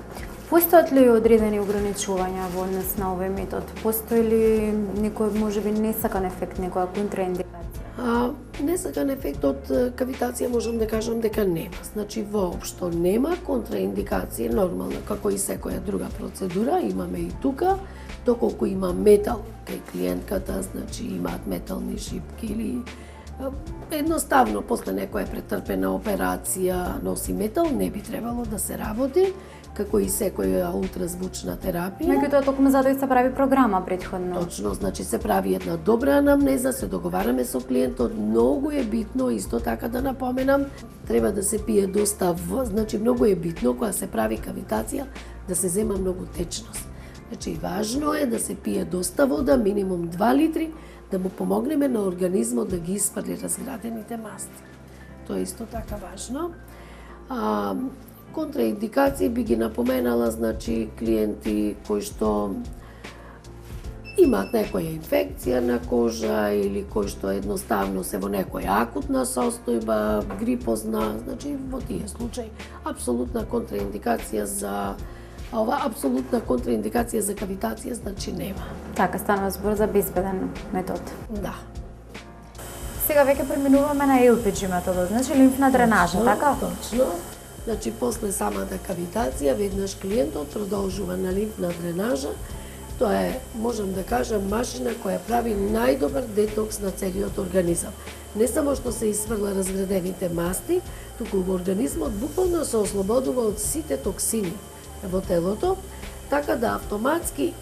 Постојат ли одредени ограничувања во однос на овој метод? Постои ли некој можеби несакан ефект, некоја контраиндикација?
Несакан ефект од кавитација можам да кажам дека нема. Значи воопшто нема контраиндикација, нормално како и секоја друга процедура, имаме и тука, доколку има метал кај клиентката, значи имаат метални шипки или Едноставно, после некоја претрпена операција носи метал, не би требало да се работи, како и секоја ултразвучна терапија.
Меѓутоа токму затоа и се прави програма претходно.
Точно, значи се прави една добра анамнеза, се договараме со клиентот, многу е битно, исто така да напоменам, треба да се пие доста вода, значи многу е битно кога се прави кавитација да се зема многу течност. Значи важно е да се пие доста вода, минимум 2 литри, да му помогнеме на организмот да ги испарли разградените масти. Тоа е исто така важно. Контраиндикации би ги напоменала, значи клиенти кои што имаат некоја инфекција на кожа или кои што едноставно се во некоја акутна состојба, грипозна, значи во тие случаи апсолутна контраиндикација за кавитација, значи нема.
Така, станува збор за безбеден метод.
Да.
Сега веќе преминуваме на LPG методот, значи лимфна дренажа, така?
Точно. Значи, после самата кавитација, веднаш клиентот продолжува на лимфна дренажа. Тоа е, можам да кажам, машина која прави најдобар детокс на целиот организам. Не само што се исфрла разградените масти, туку во организмот буквално се ослободува од сите токсини во телото, така да автоматски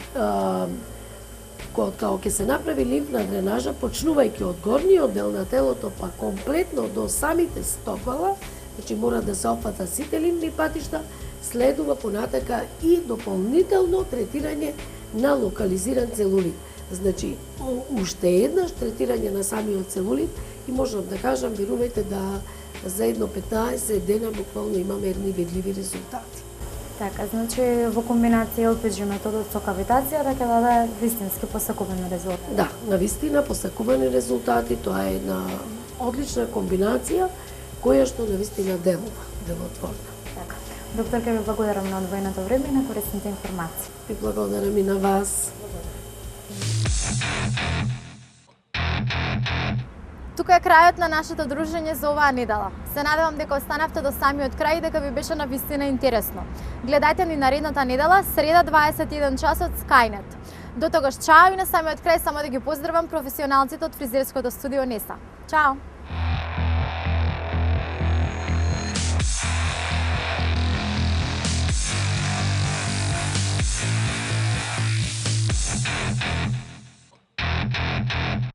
кога ќе се направи лимфна дренажа, почнувајќи од горниот дел на телото па комплетно до самите стопала, значи мора да се опфата сите лимфни патишта, следува понатака и дополнително третирање на локализиран целулит. Значи, уште еднаш третирање на самиот целулит и можам да кажам, верувајте да за едно 15 дена буквално имаме едни видливи резултати.
Така, значи во комбинација LPG методот со кавитација да ќе даде вистински посакувани резултати.
Да, навистина посакувани резултати, тоа е една одлична комбинација која што навистина делотворна.
Така. Доктор, ке ви благодарам на одвоеното време и на корисните информации.
И благодарам и на вас.
Тука е крајот на нашето дружење за оваа недела. Се надевам дека останавте до самиот крај и дека ви беше навистина интересно. Гледајте ни наредната недела, среда 21 часот Skynet. До тогаш чао и на самиот крај само да ги поздравам професионалците од фризерското студио Неса. Чао!